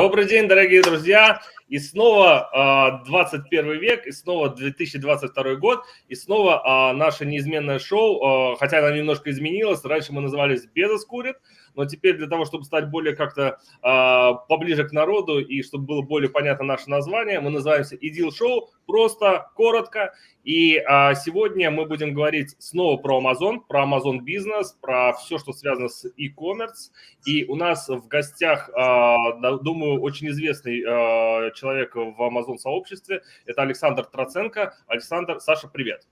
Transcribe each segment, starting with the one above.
Добрый день, дорогие друзья! И снова 21 век, и снова 2022 год, и снова наше неизменное шоу, хотя оно немножко изменилось. Раньше мы назывались «Безос курит», но теперь для того, чтобы стать более как-то поближе к народу и чтобы было более понятно наше название, мы называемся «Идил Шоу», просто, коротко. И сегодня мы будем говорить снова про Amazon бизнес, про все, что связано с e-commerce. И у нас в гостях, думаю, очень известный человек в Amazon сообществе. Это Александр Троценко. Александр, Саша, привет.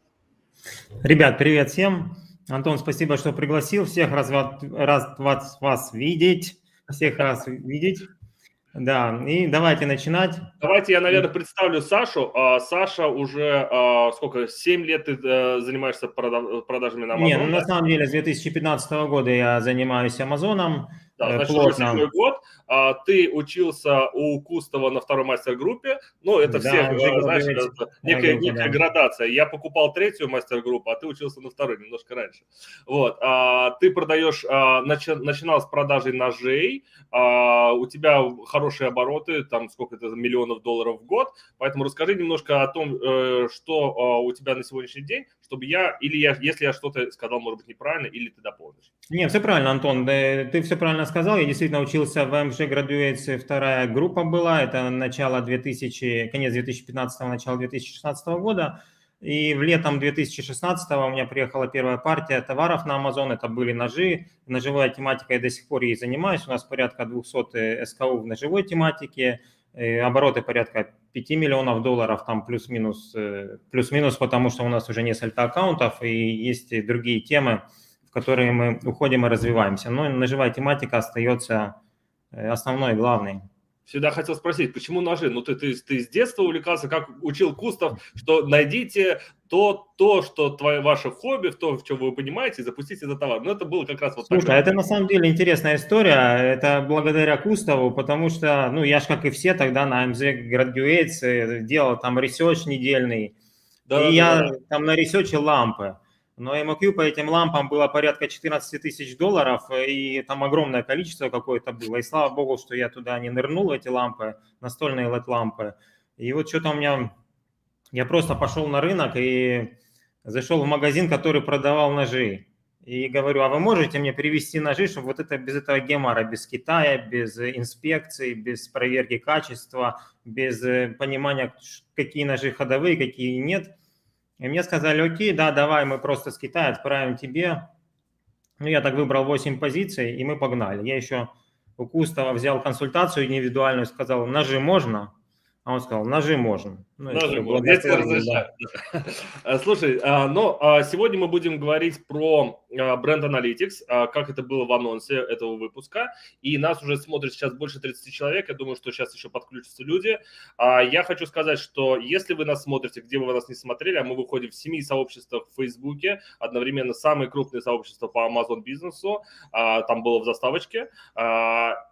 Ребят, привет всем. Антон, спасибо, что пригласил. Всех рад вас видеть. Всех раз видеть. Да, и давайте начинать. Давайте я, наверное, представлю Сашу. Саша уже, 7 лет ты занимаешься продажами на Amazon? Нет, на самом деле с 2015 года я занимаюсь Амазоном. Да, значит, плотно. уже 7 год. Ты учился у Кустова на второй мастер-группе. Ну, это Да, все, знаешь, это некая да. градация. Я покупал третью мастер-группу, а ты учился на второй, немножко раньше. Вот. Ты продаешь, начинал с продажей ножей. У тебя хорошие обороты, там сколько это, миллионов долларов в год. Поэтому расскажи немножко о том, что у тебя на сегодняшний день, чтобы если я что-то сказал, может быть, неправильно, или ты дополнишь. Нет, все правильно, Антон, ты все правильно сказал. Я действительно учился в MG Graduates, вторая группа была, это конец 2015, начало 2016 года. И в летом 2016 у меня приехала первая партия товаров на Amazon, это были ножи. Ножевой тематикой я до сих пор ей занимаюсь, у нас порядка 200 СКУ в ножевой тематике, обороты порядка 5 миллионов долларов, там плюс-минус, потому что у нас уже несколько аккаунтов и есть и другие темы, в которые мы уходим и развиваемся. Но ножевая тематика остается основной и главной. Всегда хотел спросить, почему ножи? Ну, ты с детства увлекался, как учил Кустов, что найдите то, что ваше хобби, в чем вы понимаете, и запустите этот товар. Но это было как раз вот так. Слушай, это на самом деле интересная история. Это благодаря Кустову, потому что, я же, как и все, тогда на MZ Graduates делал там ресерч недельный. Я там наресерчил лампы. Но MOQ по этим лампам было порядка 14 тысяч долларов, и там огромное количество какое-то было. И слава богу, что я туда не нырнул, эти лампы, настольные LED-лампы. И вот что-то у меня... Я просто пошел на рынок и зашел в магазин, который продавал ножи. И говорю, а вы можете мне привезти ножи, чтобы вот это без этого гемора, без Китая, без инспекций, без проверки качества, без понимания, какие ножи ходовые, какие нет. И мне сказали, окей, да, давай, мы просто с Китая отправим тебе. Я так выбрал 8 позиций, и мы погнали. Я еще у Кустова взял консультацию индивидуальную, сказал, ножи можно? А он сказал, ножи можно. Ножи можно, я тебе разрешаю. Да. Слушай, сегодня мы будем говорить про бренд Analytics, как это было в анонсе этого выпуска. И нас уже смотрит сейчас больше 30 человек. Я думаю, что сейчас еще подключатся люди. Я хочу сказать, что если вы нас смотрите, где бы вы нас не смотрели, мы выходим в 7 сообществах в Фейсбуке, одновременно самые крупные сообщества по Amazon бизнесу, там было в заставочке.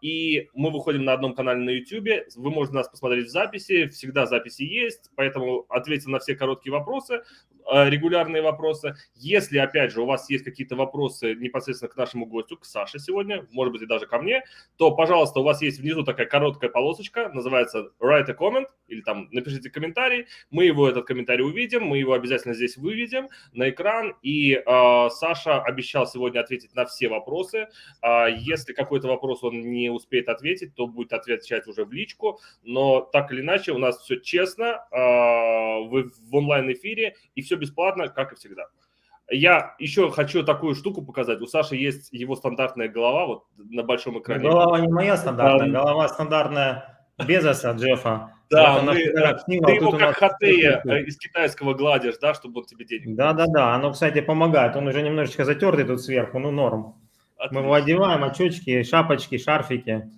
И мы выходим на одном канале на YouTube. Вы можете нас посмотреть в записи. Всегда записи есть, поэтому ответим на все короткие вопросы, регулярные вопросы. Если, опять же, у вас есть какие-то вопросы непосредственно к нашему гостю, к Саше сегодня, может быть, и даже ко мне, то, пожалуйста, у вас есть внизу такая короткая полосочка, называется Write a comment, или там напишите комментарий, мы этот комментарий увидим, мы его обязательно здесь выведем на экран, и Саша обещал сегодня ответить на все вопросы. Если какой-то вопрос он не успеет ответить, то будет отвечать уже в личку, но так или иначе у нас все честно, вы в онлайн-эфире, и все бесплатно, как и всегда. Я еще хочу такую штуку показать. У Саши есть его стандартная голова вот на большом экране. Голова не моя стандартная, голова стандартная Безоса, Джеффа. Да, вот ты его как Хатея из китайского гладишь, да, чтобы он тебе денег. Да, оно, кстати, помогает. Он уже немножечко затертый тут сверху, норм. Отлично. Мы его одеваем, очечки, шапочки, шарфики.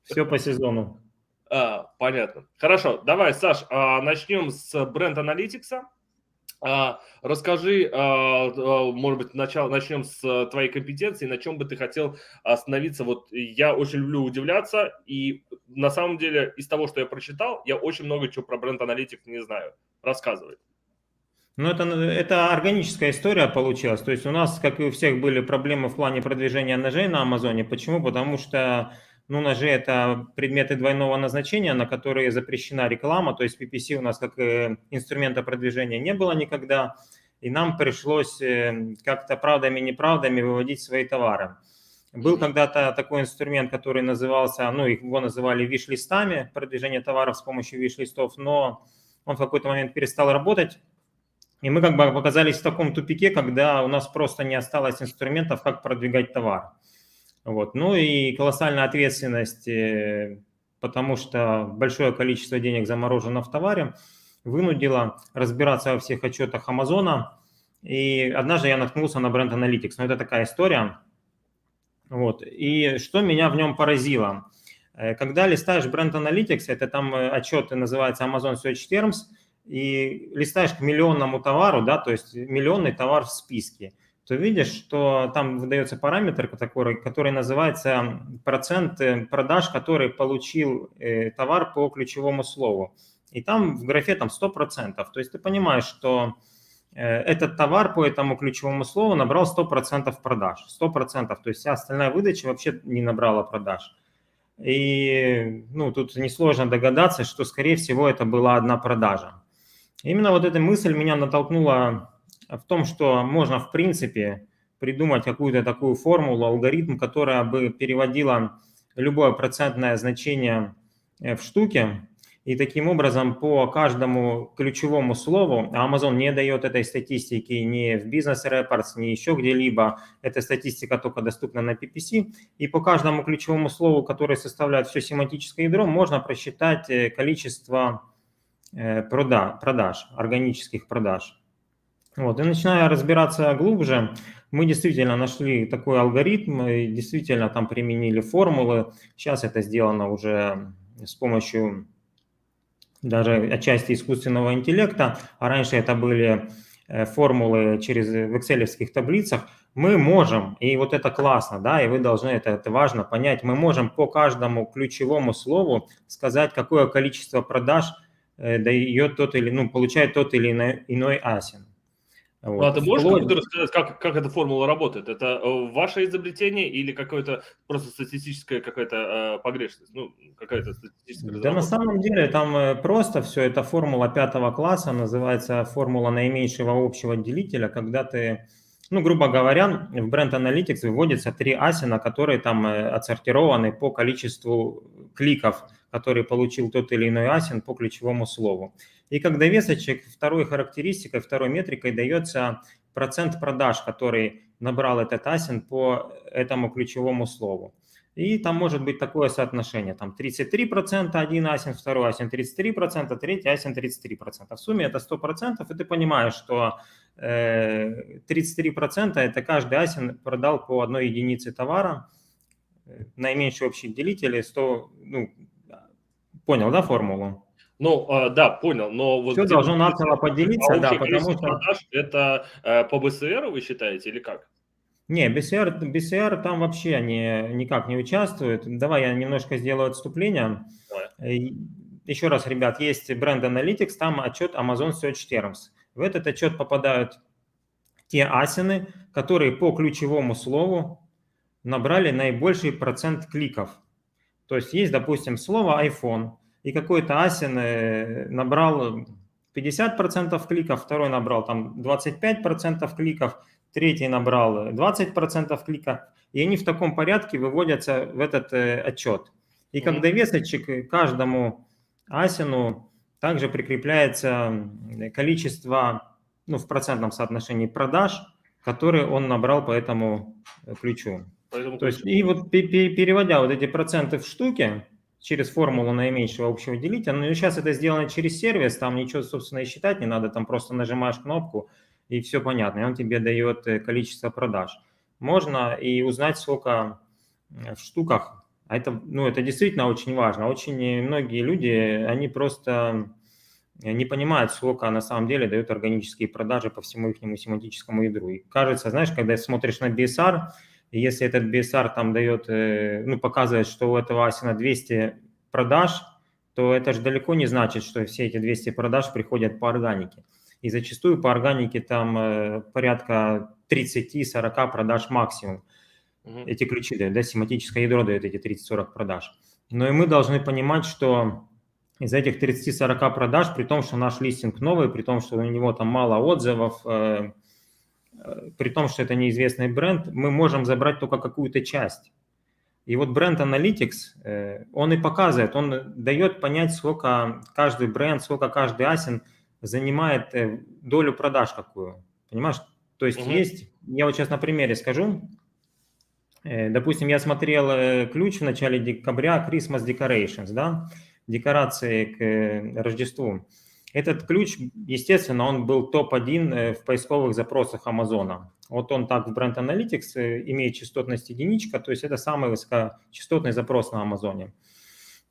Все по сезону. Понятно. Хорошо, давай, Саш, начнем с бренд Analytics. Расскажи, может быть, начнем с твоей компетенции, на чем бы ты хотел остановиться. Вот я очень люблю удивляться, и на самом деле из того, что я прочитал, я очень много чего про бренд Analytics не знаю. Рассказывай. Это органическая история получилась. То есть у нас, как и у всех, были проблемы в плане продвижения ножей на Амазоне. Почему? Потому что Ну, ножи – это предметы двойного назначения, на которые запрещена реклама, то есть PPC у нас как инструмента продвижения не было никогда, и нам пришлось как-то правдами-неправдами выводить свои товары. Был когда-то такой инструмент, который назывался, ну, его называли виш-листами, продвижение товаров с помощью виш-листов, но он в какой-то момент перестал работать, и мы как бы оказались в таком тупике, когда у нас просто не осталось инструментов, как продвигать товар. Вот. Ну и колоссальная ответственность, потому что большое количество денег заморожено в товаре, вынудило разбираться во всех отчетах Амазона. И однажды я наткнулся на Brand Analytics, но это такая история. Вот. И что меня в нем поразило? Когда листаешь Brand Analytics, это там отчет называется Amazon Search Terms, и листаешь к миллионному товару, да, то есть миллионный товар в списке, то видишь, что там выдается параметр, который называется процент продаж, который получил товар по ключевому слову. И там в графе там 100%. То есть ты понимаешь, что этот товар по этому ключевому слову набрал 100% продаж. 100%. То есть вся остальная выдача вообще не набрала продаж. И ну, тут несложно догадаться, что, скорее всего, это была одна продажа. Именно вот эта мысль меня натолкнула в том, что можно, в принципе, придумать какую-то такую формулу, алгоритм, которая бы переводила любое процентное значение в штуки, и таким образом по каждому ключевому слову, а Amazon не дает этой статистики ни в Business Reports, ни еще где-либо, эта статистика только доступна на PPC, и по каждому ключевому слову, которое составляет все семантическое ядро, можно просчитать количество продаж, органических продаж. Вот. И начиная разбираться глубже, мы действительно нашли такой алгоритм, и действительно там применили формулы. Сейчас это сделано уже с помощью даже отчасти искусственного интеллекта, а раньше это были формулы через в экселевских таблицах. Мы можем, и вот это классно, да, и вы должны, это важно понять, мы можем по каждому ключевому слову сказать, какое количество продаж дает тот или, ну, получает тот или иной асин. Вот. Ну, а ты можешь как-то рассказать, как эта формула работает? Это ваше изобретение или какое-то просто статистическая какая-то погрешность? Ну, какая-то статистическая разработка? Да на самом деле там просто все, это формула 5 класса, называется формула наименьшего общего делителя, когда ты, ну, грубо говоря, в Brand Analytics выводится 3 асина, которые там отсортированы по количеству кликов, которые получил тот или иной асин по ключевому слову. И как довесочек, второй характеристикой, второй метрикой дается процент продаж, который набрал этот асин по этому ключевому слову. И там может быть такое соотношение, там 33% один асин, второй асин 33%, третий асин 33%. В сумме это 100%, и ты понимаешь, что 33% это каждый асин продал по одной единице товара, наименьший общий делитель 100, ну, понял, да, формулу? Ну, да, понял, но вот... Все должно нацело поделиться, да, потому что... продаж это по БСР вы считаете или как? Не, BCR там вообще они никак не участвуют. Давай я немножко сделаю отступление. Еще раз, ребят, есть Brand Analytics, там отчет Amazon Search Terms. В этот отчет попадают те асины, которые по ключевому слову набрали наибольший процент кликов. То есть есть, допустим, слово iPhone, и какой-то асин набрал 50% кликов, второй набрал там 25% кликов, третий набрал 20% клика, и они в таком порядке выводятся в этот отчет. И как довесочек каждому асину также прикрепляется количество, ну, в процентном соотношении продаж, которые он набрал по этому ключу. То есть, и вот переводя вот эти проценты в штуки через формулу наименьшего общего делителя, но сейчас это сделано через сервис, там ничего, собственно, и считать не надо, там просто нажимаешь кнопку, и все понятно, и он тебе дает количество продаж. Можно и узнать, сколько в штуках, а это, ну, это действительно очень важно. Очень многие люди, они просто не понимают, сколько на самом деле дают органические продажи по всему их семантическому ядру. И кажется, знаешь, когда смотришь на BSR, и если этот BSR там дает, ну, показывает, что у этого асина 200 продаж, то это же далеко не значит, что все эти 200 продаж приходят по органике. И зачастую по органике там порядка 30-40 продаж максимум. эти ключи дают, да, семантическое ядро дает эти 30-40 продаж. Но и мы должны понимать, что из этих 30-40 продаж, при том, что наш листинг новый, при том, что у него там мало отзывов, при том, что это неизвестный бренд, мы можем забрать только какую-то часть. И вот бренд Analytics, он и показывает, он дает понять, сколько каждый бренд, сколько каждый асин занимает долю продаж какую. Понимаешь? То есть есть, я вот сейчас на примере скажу. Допустим, я смотрел ключ в начале декабря Christmas Decorations, да, декорации к Рождеству. Этот ключ, естественно, он был топ-1 в поисковых запросах Амазона. Вот он так в Brand Analytics имеет частотность единичка, то есть это самый высокочастотный запрос на Амазоне.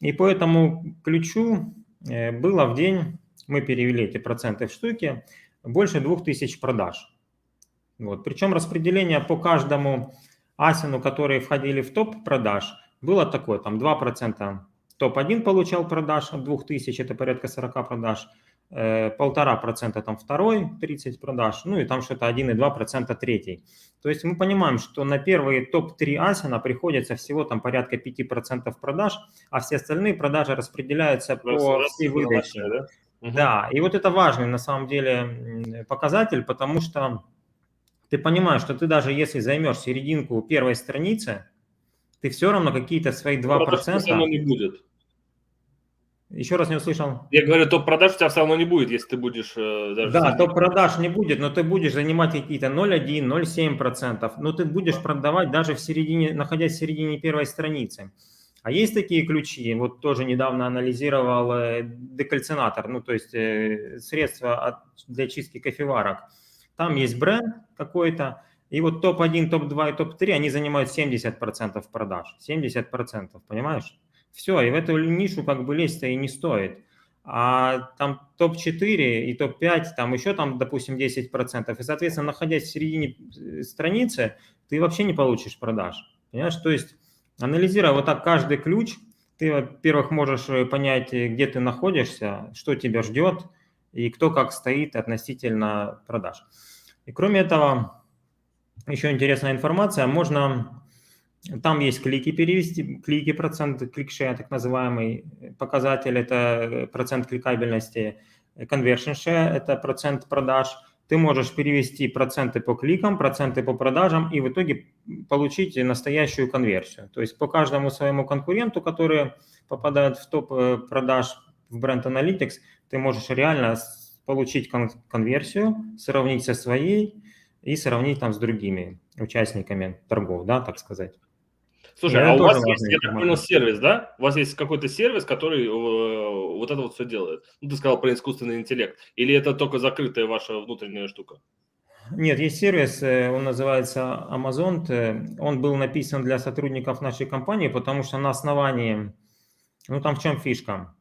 И по этому ключу было в день, мы перевели эти проценты в штуки, больше 2000 продаж. Вот. Причем распределение по каждому асину, которые входили в топ продаж, было такое, там 2% топ-1 получал продаж от 2000, это порядка 40 продаж, 1,5% там второй, 30 продаж, ну и там что-то 1,2% третий. То есть мы понимаем, что на первые топ-3 асина приходится всего там порядка 5% продаж, а все остальные продажи распределяются по всей выдаче. Да, и вот это важный на самом деле показатель, потому что ты понимаешь, что ты даже если займешь серединку первой страницы, ты все равно какие-то свои 2%... Все равно не будет. Еще раз не услышал. Я говорю, топ-продаж у тебя все равно не будет, если ты будешь... даже да, топ-продаж не будет, но ты будешь занимать какие-то 0,1, 0,7%, но ты будешь продавать даже в середине, находясь в середине первой страницы. А есть такие ключи, вот тоже недавно анализировал декальцинатор, ну то есть средство для чистки кофеварок. Там есть бренд какой-то, и вот топ-1, топ-2 и топ-3, они занимают 70% продаж. 70%, понимаешь? Все, и в эту нишу как бы лезть-то и не стоит. А там топ-4 и топ-5, там еще там, допустим, 10%. И, соответственно, находясь в середине страницы, ты вообще не получишь продаж. Понимаешь? То есть, анализируя вот так каждый ключ, ты, во-первых, можешь понять, где ты находишься, что тебя ждет, и кто как стоит относительно продаж. И кроме этого, еще интересная информация, можно, там есть клики перевести, клики, процент клик-share, так называемый показатель, это процент кликабельности, conversion share, это процент продаж. Ты можешь перевести проценты по кликам, проценты по продажам и в итоге получить настоящую конверсию. То есть по каждому своему конкуренту, который попадает в топ продаж в Brand Analytics, ты можешь реально получить конверсию, сравнить со своей и сравнить там с другими участниками торгов, да, так сказать. Слушай, а у вас есть, я так понял, сервис, да? У вас есть какой-то сервис, который вот это вот все делает? Ну, ты сказал про искусственный интеллект. Или это только закрытая ваша внутренняя штука? Нет, есть сервис, он называется Amazon. Он был написан для сотрудников нашей компании, потому что на основании, ну там в чем фишка?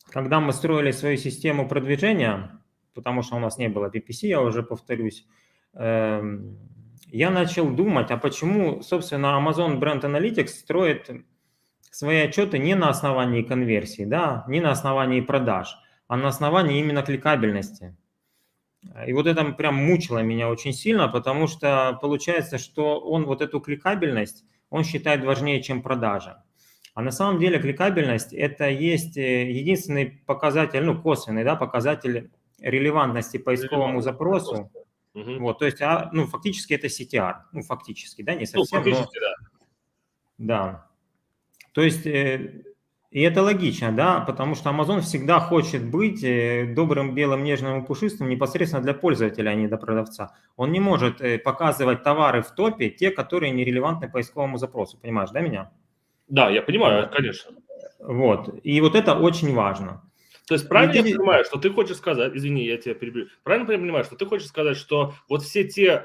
Когда мы строили свою систему продвижения, потому что у нас не было PPC, я уже повторюсь, я начал думать, а почему, собственно, Amazon Brand Analytics строит свои отчеты не на основании конверсии, да, не на основании продаж, а на основании именно кликабельности. И вот это прям мучило меня очень сильно, потому что получается, что он вот эту кликабельность, он считает важнее, чем продажи. А на самом деле кликабельность – это есть единственный показатель, ну, косвенный, да, показатель релевантности поисковому запросу. Вот, то есть, ну, фактически это CTR, ну, фактически, да, не совсем, ну, фактически, но… Да. То есть, и это логично, да, потому что Amazon всегда хочет быть добрым, белым, нежным и пушистым непосредственно для пользователя, а не для продавца. Он не может показывать товары в топе, те, которые нерелевантны поисковому запросу, понимаешь, да, меня? Да, я понимаю, конечно. Вот, и вот это очень важно. То есть правильно я понимаю, что ты хочешь сказать, извини, я тебя перебью, правильно я понимаю, что ты хочешь сказать, что вот все те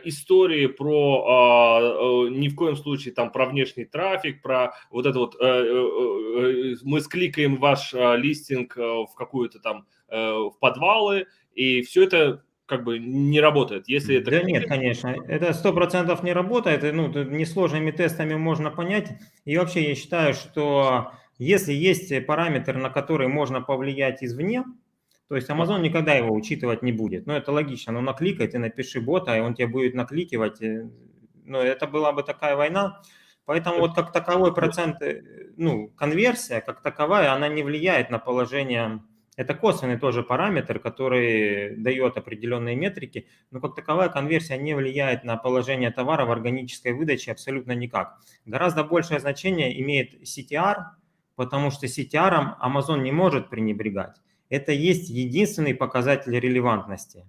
истории про ни в коем случае там про внешний трафик, про вот это вот мы скликаем ваш листинг в какую-то там в подвалы, и все это как бы не работает, если это… Да нет, конечно, это 100% не работает, ну, несложными тестами можно понять, и вообще я считаю, что если есть параметр, на который можно повлиять извне, то есть Amazon никогда его учитывать не будет, ну, это логично, ну, накликай, ты напиши бота, и он тебе будет накликивать, ну, это была бы такая война. Поэтому вот как таковой процент, ну, конверсия как таковая, она не влияет на положение. Это косвенный тоже параметр, который дает определенные метрики, но как таковая конверсия не влияет на положение товара в органической выдаче абсолютно никак. Гораздо большее значение имеет CTR, потому что CTR Amazon не может пренебрегать. Это есть единственный показатель релевантности.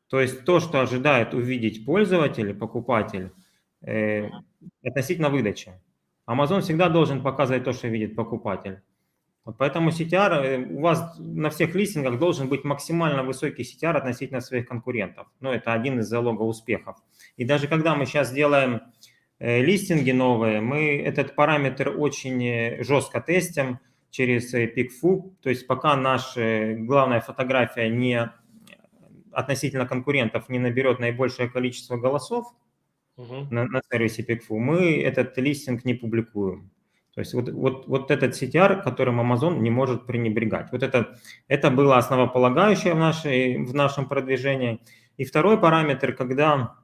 То есть то, что ожидает увидеть пользователь, покупатель, относительно выдачи. Amazon всегда должен показывать то, что видит покупатель. Вот поэтому CTR у вас на всех листингах должен быть максимально высокий CTR относительно своих конкурентов. Ну, это один из залогов успехов. И даже когда мы сейчас делаем листинги новые, мы этот параметр очень жестко тестим через PickFu. То есть пока наша главная фотография не относительно конкурентов не наберет наибольшее количество голосов на сервисе PickFu, мы этот листинг не публикуем. То есть вот этот CTR, которым Amazon не может пренебрегать. Вот это было основополагающее в нашем продвижении. И второй параметр, когда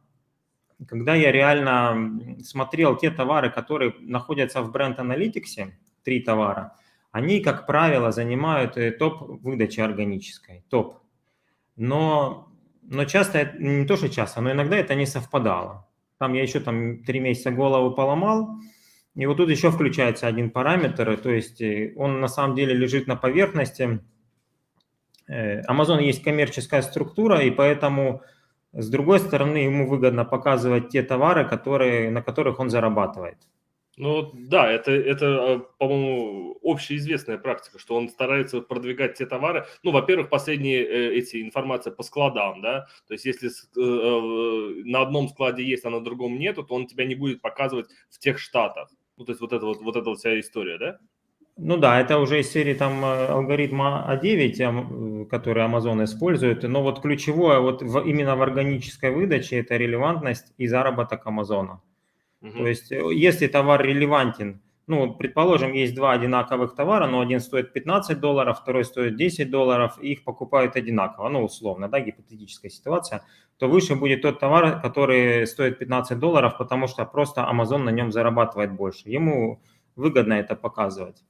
я реально смотрел те товары, которые находятся в Brand Analytics, 3 товара, они, как правило, занимают топ выдачи органической, топ. Но часто, не то что часто, но иногда это не совпадало. Там я еще 3 месяца голову поломал, и вот тут еще включается один параметр, то есть он на самом деле лежит на поверхности. Amazon есть коммерческая структура, и поэтому, с другой стороны, ему выгодно показывать те товары, на которых он зарабатывает. Ну да, это, по-моему, общеизвестная практика, что он старается продвигать те товары. Ну, во-первых, последние эти информации по складам, да, то есть если на одном складе есть, а на другом нету, то он тебя не будет показывать в тех штатах. Ну, то есть вот эта вся история, да? Ну да, это уже из серии там алгоритма А9, который Amazon использует, но вот ключевое вот именно в органической выдаче это релевантность и заработок Амазона. То есть если товар релевантен, ну, предположим, есть 2 одинаковых товара, но один стоит $15, второй стоит $10, и их покупают одинаково, ну, условно, да, гипотетическая ситуация, то выше будет тот товар, который стоит $15, потому что просто Amazon на нем зарабатывает больше. Ему выгодно это показывать.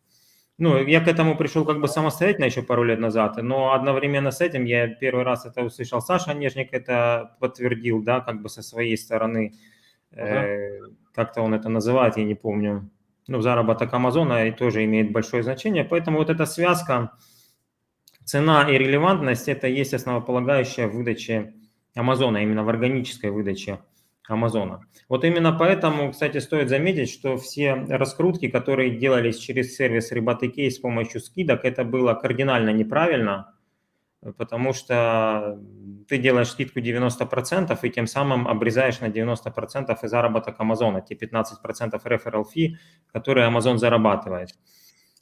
Ну, я к этому пришел как бы самостоятельно еще пару лет назад, но одновременно с этим я первый раз это услышал, Саша Нежник это подтвердил, да, как бы со своей стороны. Как-то он это называет, я не помню. Ну, заработок Амазона и тоже имеет большое значение. Поэтому вот эта связка цена и релевантность – это и есть основополагающая в выдаче Амазона, именно в органической выдаче Амазона. Вот именно поэтому, кстати, стоит заметить, что все раскрутки, которые делались через сервис RebateCase с помощью скидок, это было кардинально неправильно, потому что ты делаешь скидку 90% и тем самым обрезаешь на 90% и заработок Амазона, те 15% referral fee, которые Amazon зарабатывает.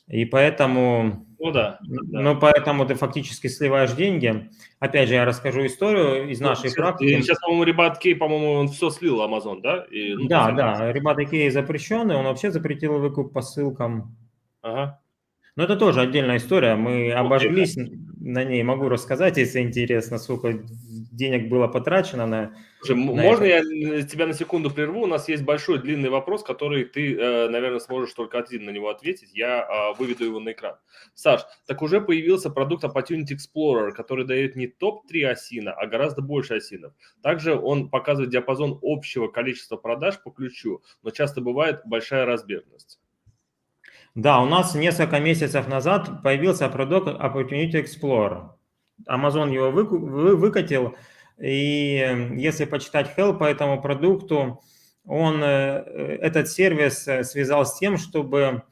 И поэтому, поэтому ты фактически сливаешь деньги. Опять же, я расскажу историю из нашей практики. Сейчас, по-моему, RebateCase, по-моему, он все слил Amazon, да? Да, RebateCase запрещенный, он вообще запретил выкуп по ссылкам. Ага. Но это тоже отдельная история, мы обожглись на ней, могу рассказать, если интересно, сколько денег было потрачено на... Слушай, можно я тебя на секунду прерву? У нас есть большой длинный вопрос, который ты, наверное, сможешь только один на него ответить. Я выведу его на экран. Саш, так уже появился продукт Opportunity Explorer, который дает не топ-3 осина, а гораздо больше осинов. Также он показывает диапазон общего количества продаж по ключу, но часто бывает большая разбежность. Да, у нас несколько месяцев назад появился продукт Opportunity Explorer. Amazon его выкатил, и если почитать help по этому продукту, этот сервис связал с тем, чтобы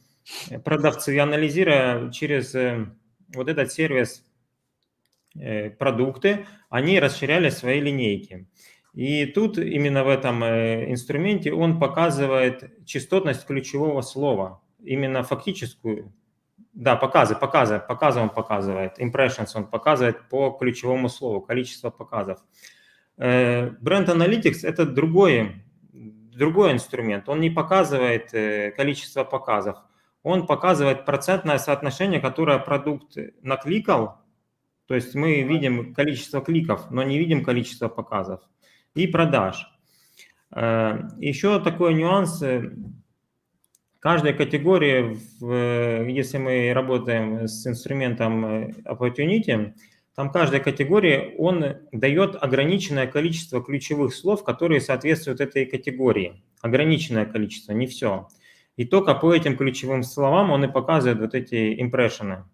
продавцы, анализируя через вот этот сервис продукты, они расширяли свои линейки. И тут именно в этом инструменте он показывает частотность ключевого слова, именно фактическую, да, показы он показывает, impressions он показывает по ключевому слову, количество показов. Brand Analytics – это другой инструмент, он не показывает количество показов, он показывает процентное соотношение, которое продукт накликал, то есть мы видим количество кликов, но не видим количество показов и продаж. Еще такой нюанс. Каждой категории, если мы работаем с инструментом Opportunity, там каждой категории он дает ограниченное количество ключевых слов, которые соответствуют этой категории. Ограниченное количество, не все. И только по этим ключевым словам он и показывает вот эти импрессионы.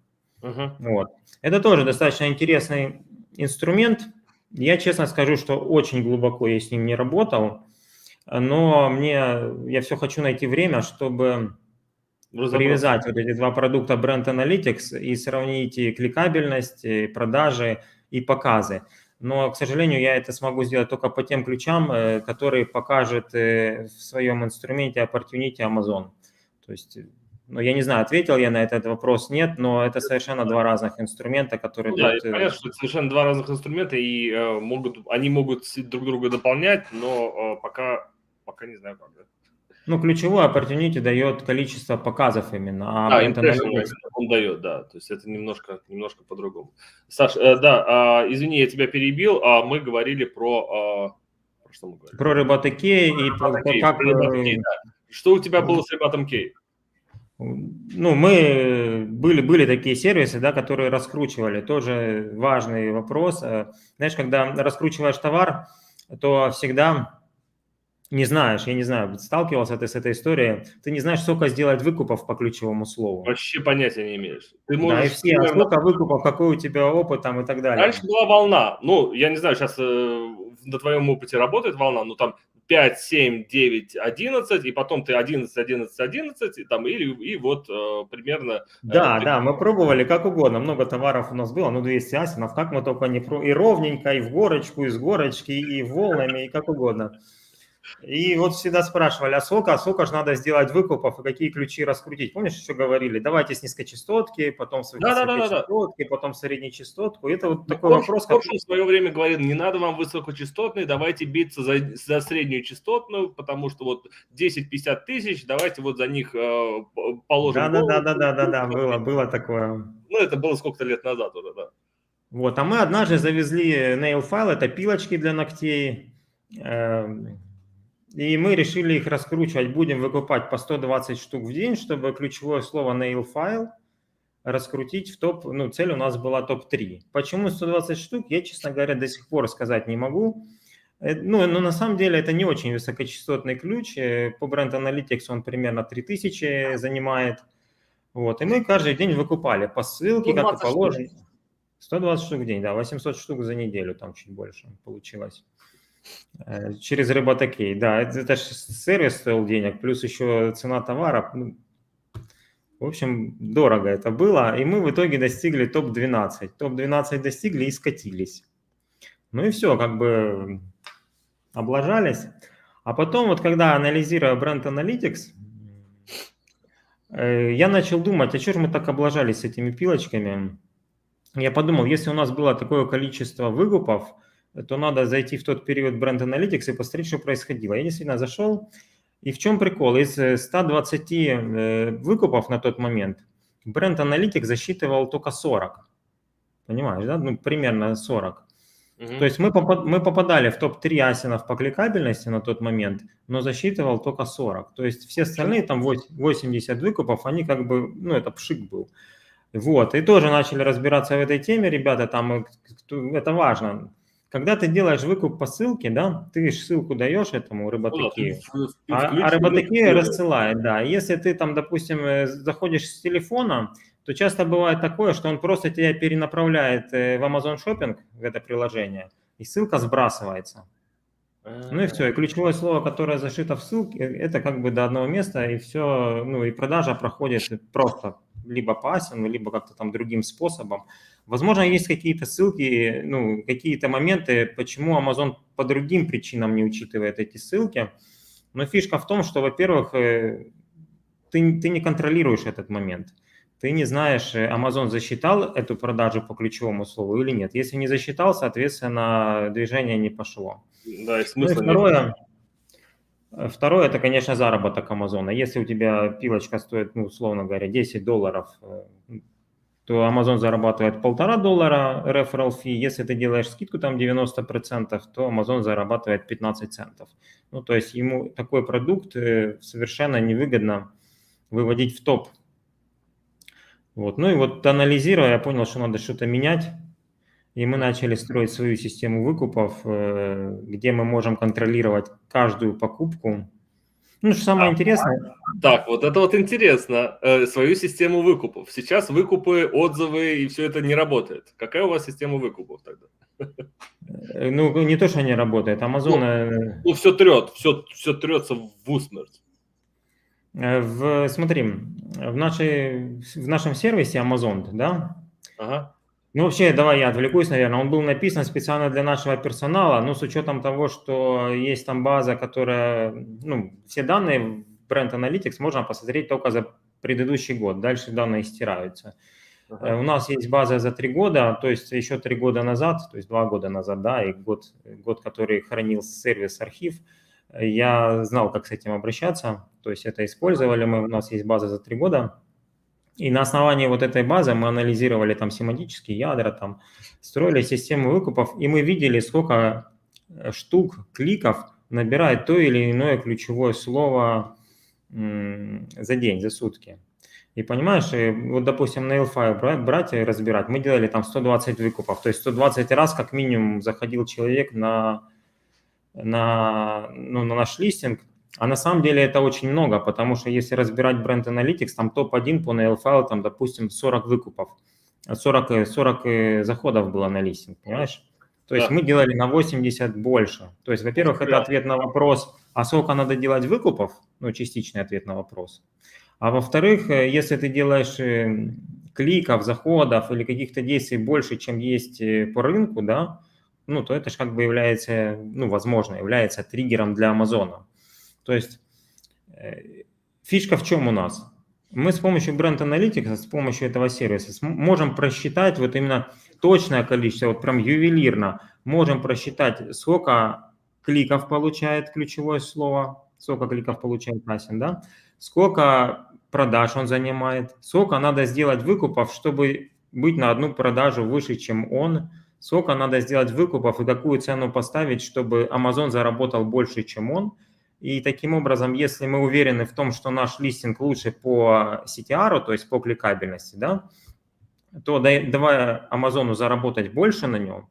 Вот. Это тоже достаточно интересный инструмент. Я честно скажу, что очень глубоко я с ним не работал, но я все хочу найти время, чтобы привязать вот эти два продукта Brand Analytics и сравнить и кликабельность, и продажи, и показы. Но, к сожалению, я это смогу сделать только по тем ключам, которые покажет в своем инструменте Opportunity Amazon. То есть, я не знаю, ответил я на этот вопрос, нет, но это совершенно два разных инструмента, которые... Да, понятно, что это совершенно два разных инструмента, и они могут друг друга дополнять, но пока не знаю как. Да? Ключевой Opportunity дает количество показов именно, а Brand Analytics... он дает, да, то есть это немножко по-другому. Саш, да, извини, я тебя перебил, мы говорили про что мы говорили? Про Rebate-Key и как... Да. Что у тебя было с Rebate-Key? Были такие сервисы, да, которые раскручивали. Тоже важный вопрос. Знаешь, когда раскручиваешь товар, то всегда не знаешь, я не знаю, сталкивался ты с этой историей, ты не знаешь, сколько сделать выкупов по ключевому слову. Вообще понятия не имеешь. Ты можешь, да, и все, сколько выкупов, какой у тебя опыт там и так далее. Раньше была волна. Я не знаю, сейчас на твоем опыте работает волна, там 5, 7, 9, 11, и потом ты 11, 11, 11, и вот примерно... Да, мы пробовали как угодно, много товаров у нас было, 200 асинов, как мы только не пробовали, и ровненько, и в горочку, и с горочки, и волнами, и как угодно. И вот всегда спрашивали, а сколько же надо сделать выкупов и какие ключи раскрутить? Помнишь, еще говорили, давайте с низкочастотки, потом с высокочастотки, потом среднечастотку. Это вот такой вопрос. В свое время говорил, не надо вам высокочастотный, давайте биться за среднюю частотную, потому что вот 10-50 тысяч, давайте вот за них положим. Да, было такое. Это было сколько-то лет назад уже, да. Вот, а мы однажды завезли nail file, это пилочки для ногтей. И мы решили их раскручивать, будем выкупать по 120 штук в день, чтобы ключевое слово nail file раскрутить в топ, цель у нас была топ-3. Почему 120 штук, я, честно говоря, до сих пор сказать не могу. Но на самом деле это не очень высокочастотный ключ, по Brand Analytics он примерно 3000 занимает. Вот, и мы каждый день выкупали по ссылке, как и положено. 120 штук в день, да, 800 штук за неделю, там чуть больше получилось. Через Rebate-Key, да, это же сервис стоил денег, плюс еще цена товара. В общем, дорого это было, и мы в итоге достигли топ-12. Топ-12 достигли и скатились. И все, как бы облажались. А потом, вот когда анализируя Brand Analytics, я начал думать, а что же мы так облажались с этими пилочками? Я подумал, если у нас было такое количество выкупов, то надо зайти в тот период Brand Analytics и посмотреть, что происходило. Я действительно зашел, и в чем прикол? Из 120 выкупов на тот момент Brand Analytics засчитывал только 40. Понимаешь, да? Примерно 40. То есть мы попадали в топ-3 асинов по кликабельности на тот момент, но засчитывал только 40. То есть все остальные, там 80 выкупов, они как бы, это пшик был. Вот, и тоже начали разбираться в этой теме, ребята, там это важно. Когда ты делаешь выкуп по ссылке, да, ты ссылку даешь этому Rebate-Key, а Rebate-Key рассылает, да. Если ты там, допустим, заходишь с телефона, то часто бывает такое, что он просто тебя перенаправляет в Amazon Shopping, в это приложение, и ссылка сбрасывается. И все, и ключевое слово, которое зашито в ссылке, это как бы до одного места, и все, и продажа проходит просто либо по асину, либо как-то там другим способом. Возможно, есть какие-то ссылки, какие-то моменты, почему Amazon по другим причинам не учитывает эти ссылки. Но фишка в том, что, во-первых, ты не контролируешь этот момент. Ты не знаешь, Amazon засчитал эту продажу по ключевому слову или нет. Если не засчитал, соответственно, движение не пошло. Да, и смысла Второе, это, конечно, заработок Амазона. Если у тебя пилочка стоит, условно говоря, $10, то Amazon зарабатывает $1,5 referral fee. Если ты делаешь скидку там 90%, то Amazon зарабатывает 15 центов. Ну, то есть ему такой продукт совершенно невыгодно выводить в топ. Вот. Ну и вот анализируя, я понял, что надо что-то менять. И мы начали строить свою систему выкупов, где мы можем контролировать каждую покупку. Ну, что самое интересное... Так, вот это вот интересно, свою систему выкупов. Сейчас выкупы, отзывы и все это не работает. Какая у вас система выкупов тогда? Ну, не то, что не работает. Amazon... Ну, все трет, все трется в усмерть. Смотри, в нашем сервисе Amazon, да? Ага. Ну, вообще, давай я отвлекусь, наверное. Он был написан специально для нашего персонала, но с учетом того, что есть там база, которая, ну, все данные в Brand Analytics можно посмотреть только за предыдущий год. Дальше данные стираются. Ага. У нас есть база за 3 года, то есть еще 3 года назад, то есть 2 года назад, да, и год, который хранил сервис архив, я знал, как с этим обращаться, то есть это использовали мы, у нас есть база за 3 года. И на основании вот этой базы мы анализировали там семантические ядра, там, строили систему выкупов, и мы видели, сколько штук, кликов набирает то или иное ключевое слово за день, за сутки. И понимаешь, вот, допустим, на L5 брать и разбирать, мы делали там 120 выкупов, то есть 120 раз как минимум заходил человек на наш листинг, а на самом деле это очень много, потому что если разбирать Brand Analytics, там топ-1 по NailFile, там, допустим, 40 выкупов, 40 заходов было на листинг, понимаешь? То есть мы делали на 80 больше. То есть, во-первых, это ответ на вопрос, а сколько надо делать выкупов? Ну, частичный ответ на вопрос. А во-вторых, если ты делаешь кликов, заходов или каких-то действий больше, чем есть по рынку, да, ну, то это же как бы является, ну, возможно, является триггером для Амазона. То есть фишка в чем у нас? Мы с помощью Brand Analytics, с помощью этого сервиса можем просчитать вот именно точное количество, вот прям ювелирно, можем просчитать, сколько кликов получает ключевое слово, сколько кликов получает Асин, да, сколько продаж он занимает, сколько надо сделать выкупов, чтобы быть на одну продажу выше, чем он, сколько надо сделать выкупов и какую цену поставить, чтобы Amazon заработал больше, чем он. И таким образом, если мы уверены в том, что наш листинг лучше по CTR, то есть по кликабельности, да, то давая Амазону заработать больше на нем,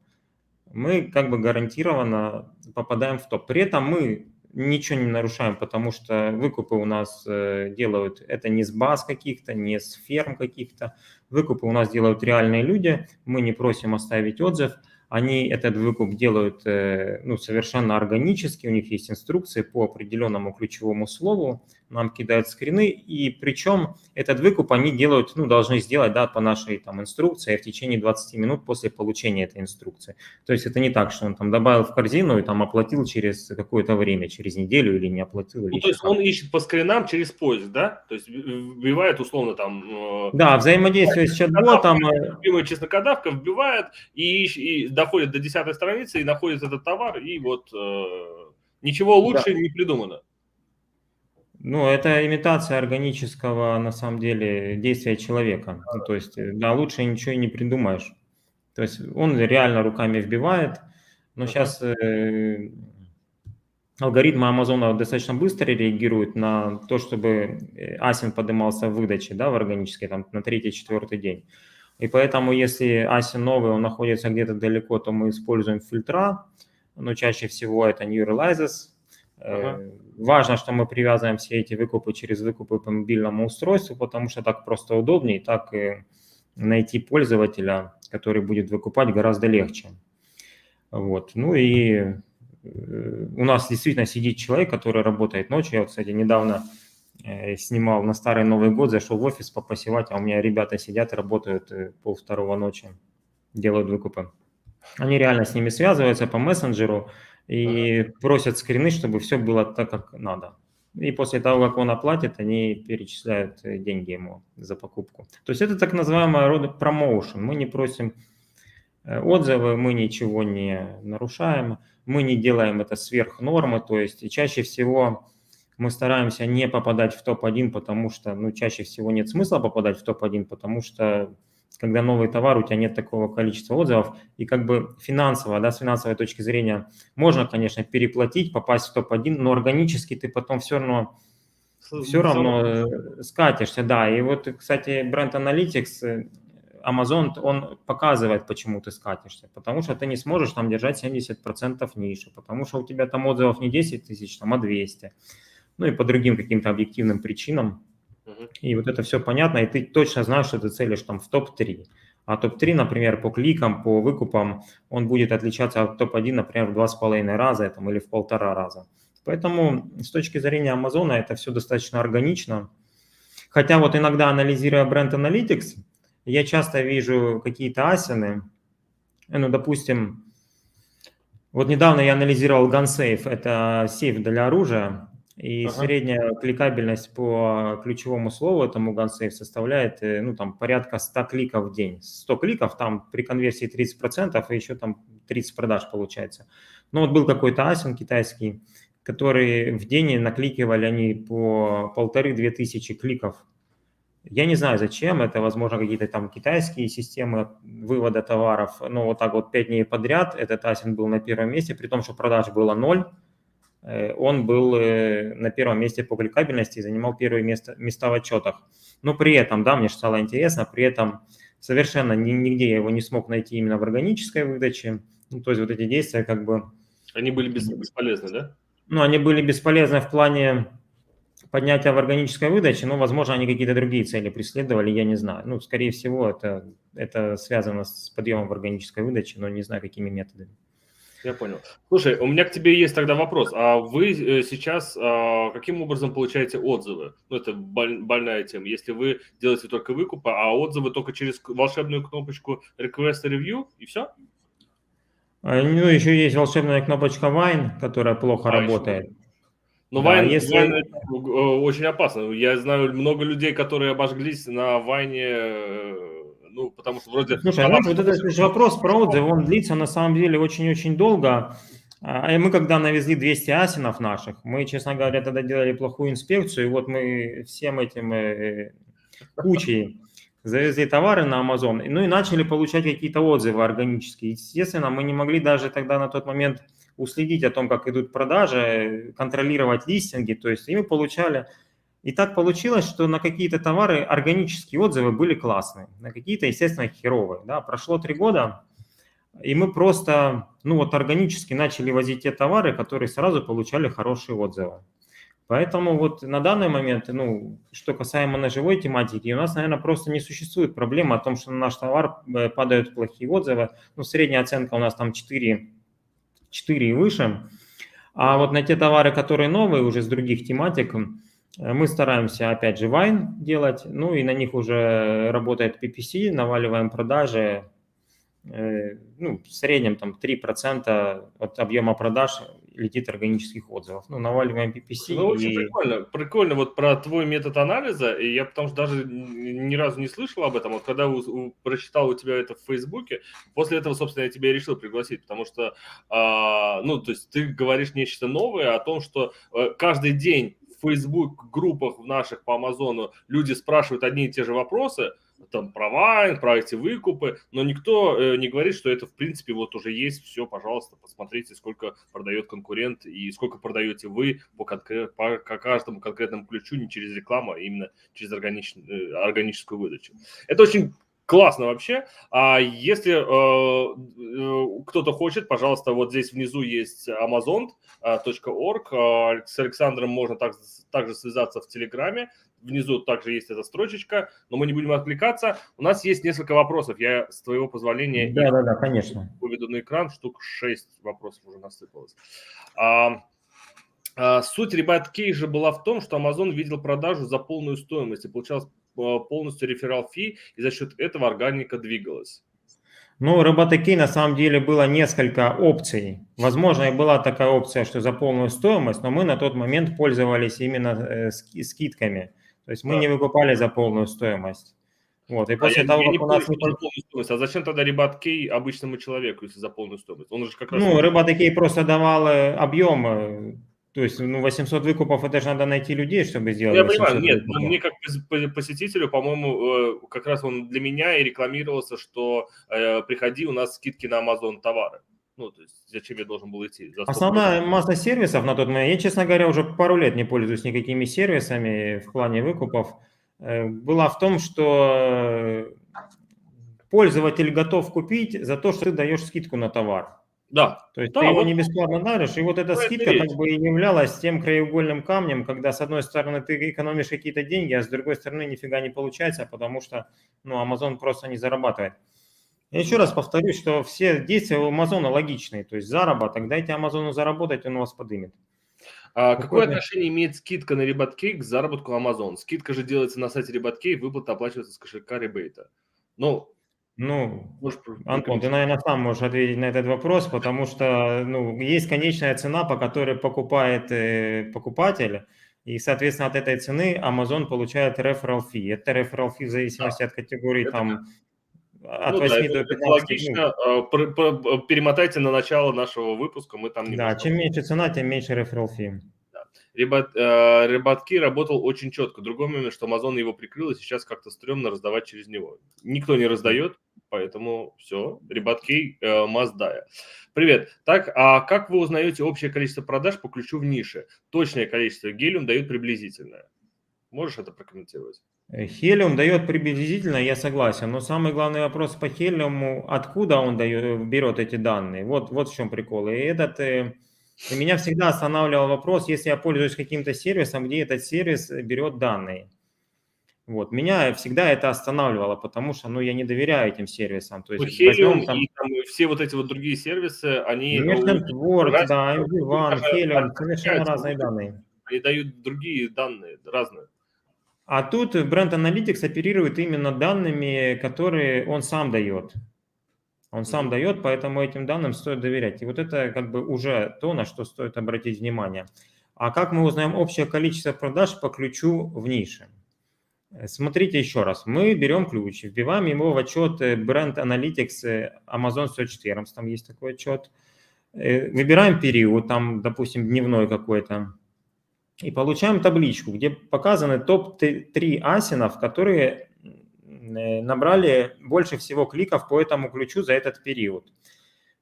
мы как бы гарантированно попадаем в топ. При этом мы ничего не нарушаем, потому что выкупы у нас делают, это не с баз каких-то, не с ферм каких-то, выкупы у нас делают реальные люди, мы не просим оставить отзыв, они этот выкуп делают ну, совершенно органически, у них есть инструкции по определенному ключевому слову, нам кидают скрины, и причем этот выкуп они делают, ну, должны сделать, да, по нашей там инструкции в течение 20 минут после получения этой инструкции. То есть это не так, что он там добавил в корзину и там оплатил через какое-то время, через неделю или не оплатил. Или ну, то есть он ищет по скринам через поиск, да? То есть вбивает условно там... Да, взаимодействие с чат-ботом. Любимая чеснокодавка вбивает и доходит до 10-й страницы и находит этот товар, и вот ничего лучше не придумано. Ну, это имитация органического, на самом деле, действия человека. Ну, то есть, да, лучше ничего и не придумаешь. То есть он реально руками вбивает, но сейчас алгоритмы Амазона достаточно быстро реагируют на то, чтобы асин поднимался в выдаче, да, в органической, там, на 3-4 день. И поэтому, если асин новый, он находится где-то далеко, то мы используем фильтра, но чаще всего это New Releases. Важно, что мы привязываем все эти выкупы через выкупы по мобильному устройству, потому что так просто удобнее, так и найти пользователя, который будет выкупать, гораздо легче. Вот. Ну и у нас действительно сидит человек, который работает ночью. Я вот, кстати, недавно снимал на Старый Новый год, зашел в офис попасевать, а у меня ребята сидят, работают 1:30 ночи, делают выкупы. Они реально с ними связываются по мессенджеру и просят скрины, чтобы все было так, как надо. И после того, как он оплатит, они перечисляют деньги ему за покупку. То есть это так называемый род промоушен. Мы не просим отзывы, мы ничего не нарушаем, мы не делаем это сверх нормы. То есть чаще всего мы стараемся не попадать в топ-1, потому что, ну, чаще всего нет смысла попадать в топ-1, потому что когда новый товар, у тебя нет такого количества отзывов, и как бы финансово, да, с финансовой точки зрения, можно, конечно, переплатить, попасть в топ-1, но органически ты потом все равно скатишься, да. И вот, кстати, Brand Analytics, Amazon, он показывает, почему ты скатишься, потому что ты не сможешь там держать 70% ниши, потому что у тебя там отзывов не 10 тысяч, там, а 200, ну и по другим каким-то объективным причинам. И вот это все понятно, и ты точно знаешь, что ты целишь там в топ-3. А топ-3, например, по кликам, по выкупам, он будет отличаться от топ-1, например, в 2,5 раза там, или в 1,5 раза. Поэтому с точки зрения Амазона это все достаточно органично. Хотя вот иногда, анализируя Brand Analytics, я часто вижу какие-то асины. Ну, допустим, вот недавно я анализировал GunSafe, это сейф для оружия, и средняя кликабельность по ключевому слову этому GunSafe составляет, ну, там, порядка 100 кликов в день. 100 кликов, там при конверсии 30%, и еще там 30 продаж получается. Ну, вот был какой-то асин китайский, который в день накликивали они по 1500-2000 кликов. Я не знаю, зачем, это, возможно, какие-то там китайские системы вывода товаров, но вот так вот 5 дней подряд этот асин был на первом месте, при том, что продаж было 0, он был на первом месте по кликабельности и занимал первые места в отчетах. Но при этом, да, мне же стало интересно, при этом совершенно нигде я его не смог найти именно в органической выдаче, ну, то есть вот эти действия как бы... Они были бесполезны, да? Ну, они были бесполезны в плане поднятия в органической выдаче, но, возможно, они какие-то другие цели преследовали, я не знаю. Ну, скорее всего, это связано с подъемом в органической выдаче, но не знаю, какими методами. Я понял. Слушай, у меня к тебе есть тогда вопрос. А вы сейчас каким образом получаете отзывы? Ну, это больная тема. Если вы делаете только выкупы, а отзывы только через волшебную кнопочку Request Review, и все? Ну, еще есть волшебная кнопочка Wine, которая плохо работает. Но да, Wine очень опасно. Я знаю много людей, которые обожглись на Вайне, ну, потому что вроде... Слушай, знаешь, вот этот вопрос про отзывы, он длится на самом деле очень-очень долго. И мы когда навезли 200 асинов наших, мы, честно говоря, тогда делали плохую инспекцию, и вот мы всем этим кучей завезли товары на Amazon, ну и начали получать какие-то отзывы органические. Естественно, мы не могли даже тогда на тот момент уследить о том, как идут продажи, контролировать листинги, то есть и мы получали... И так получилось, что на какие-то товары органические отзывы были классные, на какие-то, естественно, херовые. Да? Прошло 3 года, и мы просто, ну вот органически начали возить те товары, которые сразу получали хорошие отзывы. Поэтому вот на данный момент, ну, что касаемо ножевой тематики, у нас, наверное, просто не существует проблемы о том, что на наш товар падают плохие отзывы. Ну, средняя оценка у нас там 4 и выше. А вот на те товары, которые новые, уже с других тематик, мы стараемся, опять же, Wine делать, ну и на них уже работает PPC, наваливаем продажи, ну, в среднем там 3% от объема продаж летит органических отзывов. Ну, наваливаем PPC. Ну, очень прикольно вот про твой метод анализа, и я потому что даже ни разу не слышал об этом, вот когда прочитал у тебя это в Фейсбуке, после этого, собственно, я тебя и решил пригласить, потому что, ну, то есть ты говоришь нечто новое о том, что каждый день в Facebook-группах в наших по Амазону люди спрашивают одни и те же вопросы, там про Вайн, про эти выкупы, но никто не говорит, что это в принципе вот уже есть, все, пожалуйста, посмотрите, сколько продает конкурент и сколько продаете вы по каждому конкретному ключу, не через рекламу, а именно через органическую выдачу. Это очень классно вообще. А если кто-то хочет, пожалуйста, вот здесь внизу есть amazon.org. С Александром можно также связаться в Телеграме. Внизу также есть эта строчечка, но мы не будем отвлекаться. У нас есть несколько вопросов. Я, с твоего позволения, да, конечно, выведу на экран. Штук 6 вопросов уже насыпалось. Суть ребят кейджа была в том, что Amazon видел продажу за полную стоимость и получалось полностью реферал-фи, и за счет этого органика двигалась. Ну, Роботокей на самом деле было несколько опций. Возможно, и была такая опция, что за полную стоимость, но мы на тот момент пользовались именно скидками. То есть мы не выкупали за полную стоимость. Вот, и после того, как у нас... А зачем тогда Роботокей обычному человеку, если за полную стоимость? Он же как раз... Ну, Роботокей просто давал объем То есть, ну, 800 выкупов, это же надо найти людей, чтобы сделать Я 800 понимаю, нет, но выкупов. мне как посетителю, по-моему, как раз он для меня и рекламировался, что приходи, у нас скидки на Amazon товары. Ну, то есть зачем я должен был идти? За 100%. Основная масса сервисов на тот момент, я, честно говоря, уже пару лет не пользуюсь никакими сервисами в плане выкупов, была в том, что пользователь готов купить за то, что ты даешь скидку на товар. Да, То есть ты да, его вот не бесплатно даришь, и вот эта про это и скидка как речь. бы и являлась тем краеугольным камнем, когда с одной стороны ты экономишь какие-то деньги, а с другой стороны нифига не получается, потому что ну, Amazon просто не зарабатывает. Я еще раз Да. повторюсь, что все действия у Амазона логичные, то есть заработок, дайте Амазону заработать, он вас поднимет. Какое отношение имеет скидка на Rebate к заработку Amazon? Скидка же делается на сайте Rebate, выплата оплачивается с кошелька ребейта. Ну, можешь Антон, ты, прокомментировать. наверное, сам можешь ответить на этот вопрос, потому что ну, есть конечная цена, по которой покупает покупатель, и, соответственно, от этой цены Amazon получает referral fee. Это referral fee в Да, зависимости от категории это там, от Ну да, 8 до это 15. логично. Перемотайте на начало нашего выпуска, мы там Да, немножко... чем меньше цена, тем меньше referral fee. Да. Ребатки работал очень четко. Другой момент, что Amazon его прикрыл, и сейчас как-то стрёмно раздавать через него. Никто не раздает, поэтому все. Ребатки must die. Привет. Так, а как вы узнаете общее количество продаж по ключу в нише? Точное количество Helium дает приблизительное. Можешь это прокомментировать? Helium дает приблизительно, я согласен, но самый главный вопрос по Helium, откуда он берет эти данные, вот в чем прикол. И меня всегда останавливал вопрос, если я пользуюсь каким-то сервисом, где этот сервис берет данные. Вот, меня всегда это останавливало, потому что, ну, я не доверяю этим сервисам. То Ну, есть Helium возьмем там и там все вот эти вот другие сервисы, они Merchant Word, да, у них MD1, даже Helium, совершенно отличаются. разные данные. Они дают другие данные, разные. А тут Brand Analytics оперирует именно данными, которые он сам дает. Он сам дает, поэтому этим данным стоит доверять. И вот это как бы уже то, на что стоит обратить внимание. А как мы узнаем общее количество продаж по ключу в нише? Смотрите еще раз. Мы берем ключ, вбиваем его в отчет Brand Analytics Amazon Search Terms, там есть такой отчет. Выбираем период, там, допустим, дневной какой-то. И получаем табличку, где показаны топ-3 асинов, которые набрали больше всего кликов по этому ключу за этот период.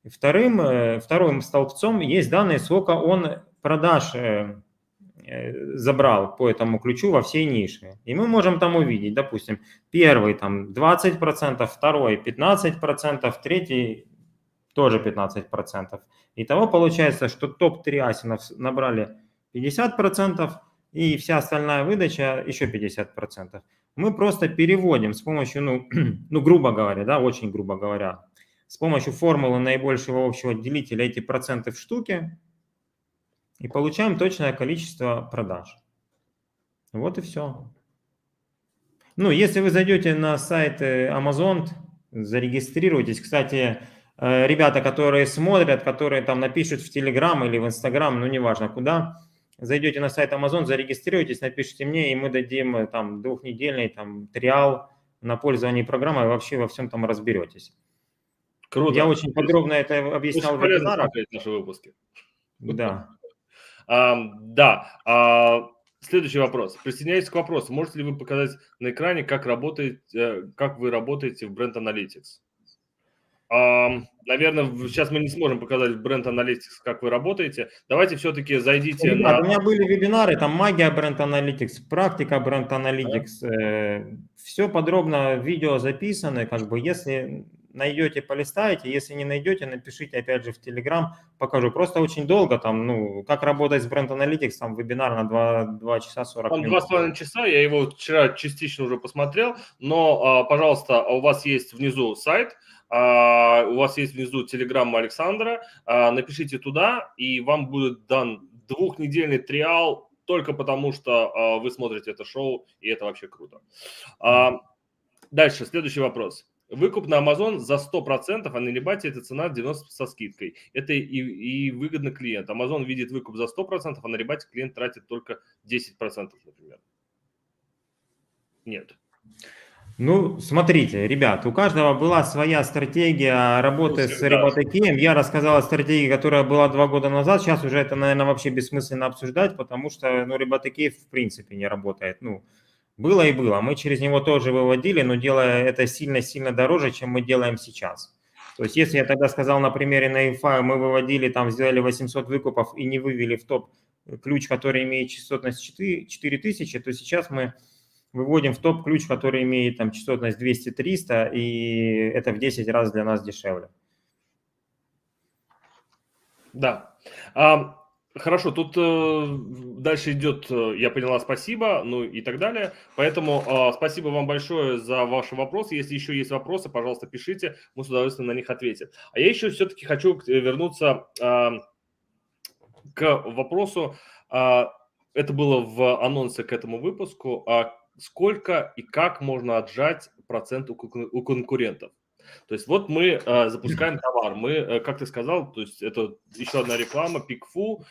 И вторым столбцом есть данные, сколько он продаж забрал по этому ключу во всей нише. И мы можем там увидеть, допустим, первый там 20%, второй 15%, третий тоже 15%. Итого получается, что топ-3 асинов набрали 50%, и вся остальная выдача еще 50%. Мы просто переводим с помощью, ну грубо говоря, да, очень грубо говоря, с помощью формулы наибольшего общего делителя эти проценты в штуке и получаем точное количество продаж. Вот и все. Ну, если вы зайдете на сайт Amazon, зарегистрируйтесь. Кстати, ребята, которые смотрят, которые там напишут в Telegram или в Instagram, ну, неважно куда, зайдете на сайт Amazon, зарегистрируйтесь, напишите мне, и мы дадим там двухнедельный там триал на пользование программой, и вообще во всем там разберетесь. Круто. Я очень подробно это объяснял Очень в полезно вебинарах. смотреть наши выпуски. Да. Да. Следующий вопрос. Присоединяюсь к вопросу. Можете ли вы показать на экране, как вы работаете в Brand Analytics? Наверное, сейчас мы не сможем показать в Brand Analytics, как вы работаете. Давайте все-таки зайдите Ребят, на... у меня были вебинары, там магия Brand Analytics, практика Brand Analytics. Все подробно, видео записаны, как бы, если найдете, полистаете, если не найдете, напишите опять же в Telegram, покажу. Просто очень долго там, ну, как работать с Brand Analytics, там вебинар на 2 часа 40 Там минут. 2,5 часа, я его вчера частично уже посмотрел, но, пожалуйста, у вас есть внизу сайт, у вас есть внизу Telegram Александра, напишите туда, и вам будет дан двухнедельный триал только потому, что вы смотрите это шоу, и это вообще круто. Дальше, следующий вопрос. Выкуп на Amazon за 100%, а на Либате это цена 90 со скидкой. Это и выгодно клиенту. Amazon видит выкуп за 100%, а на Либате клиент тратит только 10%, например. Нет. Ну, смотрите, ребят, у каждого была своя стратегия работы с Всегда. Риботекеем. Я рассказал о стратегии, которая была 2 года назад. Сейчас уже это, наверное, вообще бессмысленно обсуждать, потому что, ну, Риботекей в принципе не работает. Ну, было и было. Мы через него тоже выводили, но делая это сильно-сильно дороже, чем мы делаем сейчас. То есть, если я тогда сказал на примере на EFI, мы выводили, там, сделали 800 выкупов и не вывели в топ ключ, который имеет частотность 4000, то сейчас мы выводим в топ ключ, который имеет там частотность 200-300, и это в 10 раз для нас дешевле. Да. Хорошо, тут дальше идет, я поняла, спасибо, ну и так далее. Поэтому спасибо вам большое за ваши вопросы. Если еще есть вопросы, пожалуйста, пишите, мы с удовольствием на них ответим. А я еще все-таки хочу вернуться к вопросу. Это было в анонсе к этому выпуску. Сколько и как можно отжать процент у конкурентов? То есть вот мы запускаем товар, мы, как ты сказал, то есть это еще одна реклама, PickFu,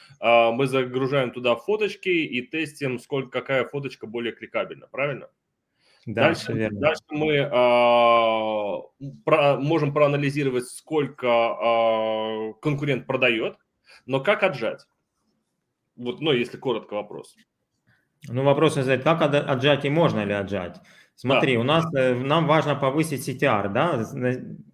мы загружаем туда фоточки и тестим, какая фоточка более кликабельна, правильно? Да, Дальше, все верно. дальше мы можем проанализировать, сколько конкурент продает, но как отжать? Вот, ну, если коротко вопрос. Ну, вопрос задать, как отжать и можно ли отжать? Смотри, Да. у нас, нам важно повысить CTR, да,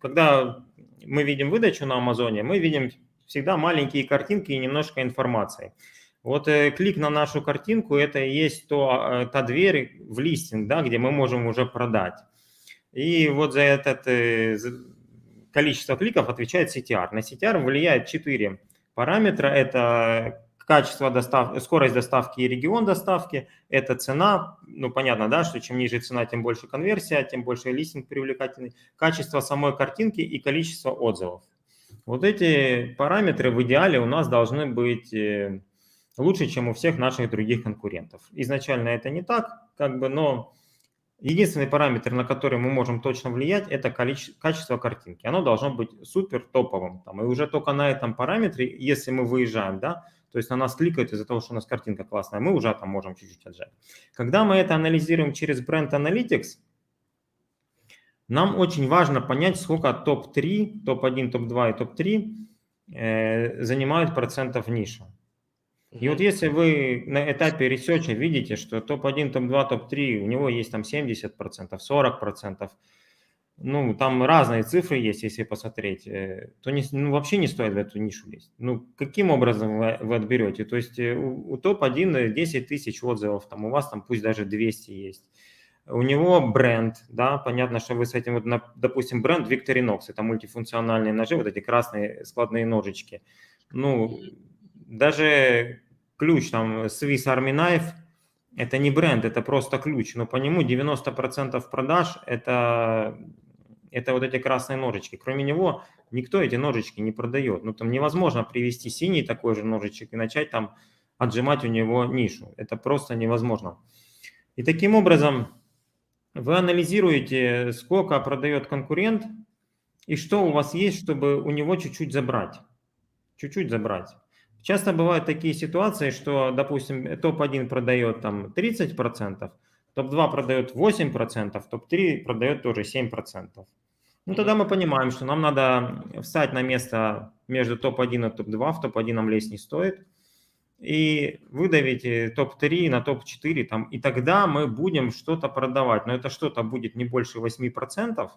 когда мы видим выдачу на Амазоне, мы видим всегда маленькие картинки и немножко информации. Вот клик на нашу картинку, это и есть та дверь в листинг, да, где мы можем уже продать. И вот за это количество кликов отвечает CTR. На CTR влияет 4 параметра. Это качество доставки, скорость доставки и регион доставки, это цена, ну понятно, да, что чем ниже цена, тем больше конверсия, тем больше листинг привлекательный, качество самой картинки и количество отзывов. Вот эти параметры в идеале у нас должны быть лучше, чем у всех наших других конкурентов. Изначально это не так, как бы, но единственный параметр, на который мы можем точно влиять, это качество картинки. Оно должно быть супер топовым. Там, и уже только на этом параметре, если мы выезжаем, да, то есть на нас кликают из-за того, что у нас картинка классная, мы уже там можем чуть-чуть отжать. Когда мы это анализируем через Brand Analytics, нам очень важно понять, сколько топ-3, топ-1, топ-2 и топ-3 занимают процентов ниша. И вот если вы на этапе ресерча видите, что топ-1, топ-2, топ-3, у него есть там 70%, 40%, ну, там разные цифры есть, если посмотреть, то вообще не стоит в эту нишу лезть. Ну, каким образом вы отберете? То есть у топ-1 10 тысяч отзывов, там у вас там пусть даже 200 есть. У него бренд, да, понятно, что вы с этим, вот, допустим, бренд Victorinox, это мультифункциональные ножи, вот эти красные складные ножички. Ну, даже ключ там Swiss Army Knife, это не бренд, это просто ключ, но по нему 90% продаж это вот эти красные ножички. Кроме него никто эти ножички не продает. Ну, там невозможно привести синий такой же ножичек и начать там отжимать у него нишу. Это просто невозможно. И таким образом вы анализируете, сколько продает конкурент и что у вас есть, чтобы у него чуть-чуть забрать. Чуть-чуть забрать. Часто бывают такие ситуации, что, допустим, топ-1 продает там 30%, топ-2 продает 8%, топ-3 продает тоже 7%. Ну, тогда мы понимаем, что нам надо встать на место между топ-1 и топ-2, в топ-1 нам лезть не стоит, и выдавить топ-3 на топ-4, там, и тогда мы будем что-то продавать. Но это что-то будет не больше 8%,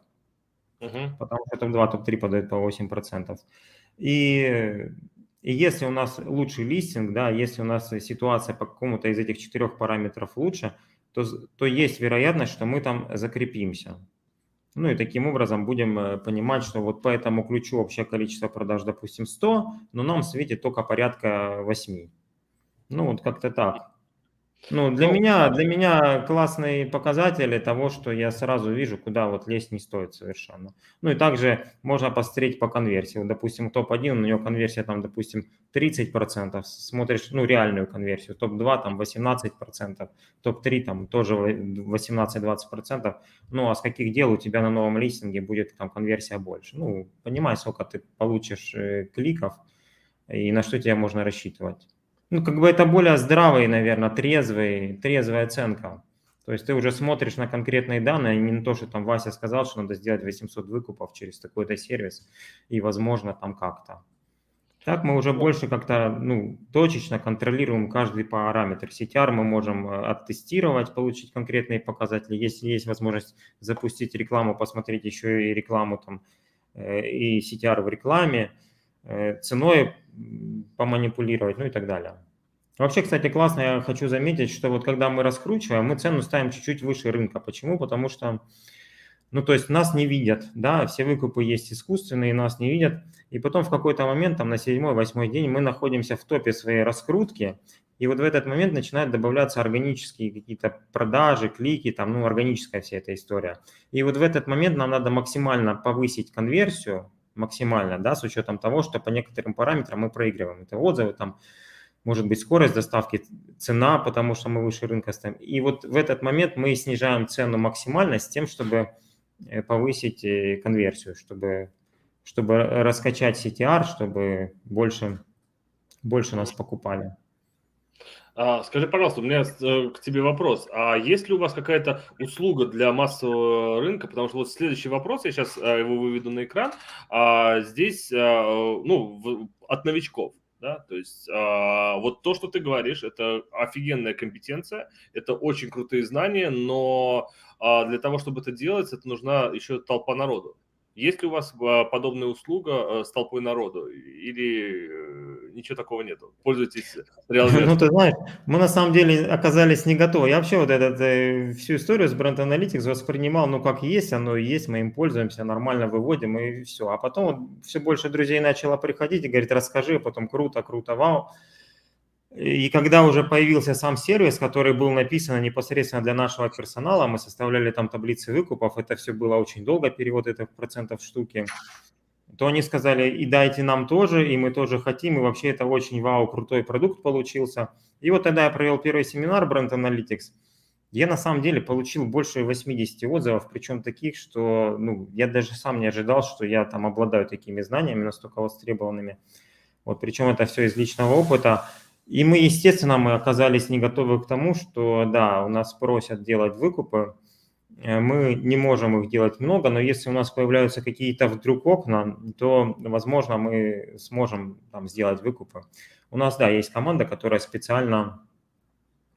потому что топ-2, топ-3 подают по 8%. И если у нас лучший листинг, да, если у нас ситуация по какому-то из этих 4 параметров лучше, то есть вероятность, что мы там закрепимся. Ну и таким образом будем понимать, что вот по этому ключу общее количество продаж, допустим, 100, но нам светит только порядка 8. Ну вот как-то так. Ну, для меня классный показатель того, что я сразу вижу, куда вот лезть не стоит совершенно. Ну и также можно посмотреть по конверсии. Вот, допустим, топ-1, у него конверсия там, допустим, 30%, смотришь, ну, реальную конверсию, топ-2 там 18%, топ-3 там тоже 18-20%. Ну, а с каких дел у тебя на новом листинге будет там конверсия больше? Ну, понимай, сколько ты получишь кликов и на что тебе можно рассчитывать. Ну, как бы это более здравый, наверное, трезвая оценка. То есть ты уже смотришь на конкретные данные, а не на то, что там Вася сказал, что надо сделать 800 выкупов через такой-то сервис, и возможно там как-то. Так мы уже больше как-то точечно контролируем каждый параметр. CTR мы можем оттестировать, получить конкретные показатели. Если есть возможность запустить рекламу, посмотреть еще и рекламу там, и CTR в рекламе, ценой поманипулировать, ну и так далее. Вообще, кстати, классно, я хочу заметить, что вот когда мы раскручиваем, мы цену ставим чуть-чуть выше рынка. Почему? Потому что, то есть нас не видят, да, все выкупы есть искусственные, нас не видят. И потом в какой-то момент, там на 7-8 день мы находимся в топе своей раскрутки, и вот в этот момент начинают добавляться органические какие-то продажи, клики, там, органическая вся эта история. И вот в этот момент нам надо максимально повысить конверсию, максимально, да, с учетом того, что по некоторым параметрам мы проигрываем. Это отзывы, там, может быть, скорость доставки, цена, потому что мы выше рынка стоим. И вот в этот момент мы снижаем цену максимально с тем, чтобы повысить конверсию, чтобы раскачать CTR, чтобы больше нас покупали. Скажи, пожалуйста, у меня к тебе вопрос. А есть ли у вас какая-то услуга для массового рынка? Потому что вот следующий вопрос, я сейчас его выведу на экран. Здесь, от новичков. Да, то есть вот то, что ты говоришь, это офигенная компетенция, это очень крутые знания, но для того, чтобы это делать, это нужна еще толпа народу. Есть ли у вас подобная услуга с толпой народу или ничего такого нету? Пользуйтесь реал-версией. Ну, ты знаешь, мы на самом деле оказались не готовы. Я вообще вот всю историю с Brand Analytics воспринимал, как есть, оно и есть, мы им пользуемся, нормально выводим и все. А потом вот все больше друзей начало приходить и говорит, расскажи, потом круто, вау. И когда уже появился сам сервис, который был написан непосредственно для нашего персонала, мы составляли там таблицы выкупов, это все было очень долго, перевод это в процентов штуки, то они сказали, и дайте нам тоже, и мы тоже хотим, и вообще это очень вау, крутой продукт получился. И вот тогда я провел первый семинар Brand Analytics, я на самом деле получил больше 80 отзывов, причем таких, что я даже сам не ожидал, что я там обладаю такими знаниями, настолько востребованными. Вот, причем это все из личного опыта. И мы, естественно, мы оказались не готовы к тому, что, да, у нас просят делать выкупы, мы не можем их делать много, но если у нас появляются какие-то вдруг окна, то, возможно, мы сможем там сделать выкупы. У нас, да, есть команда, которая специально,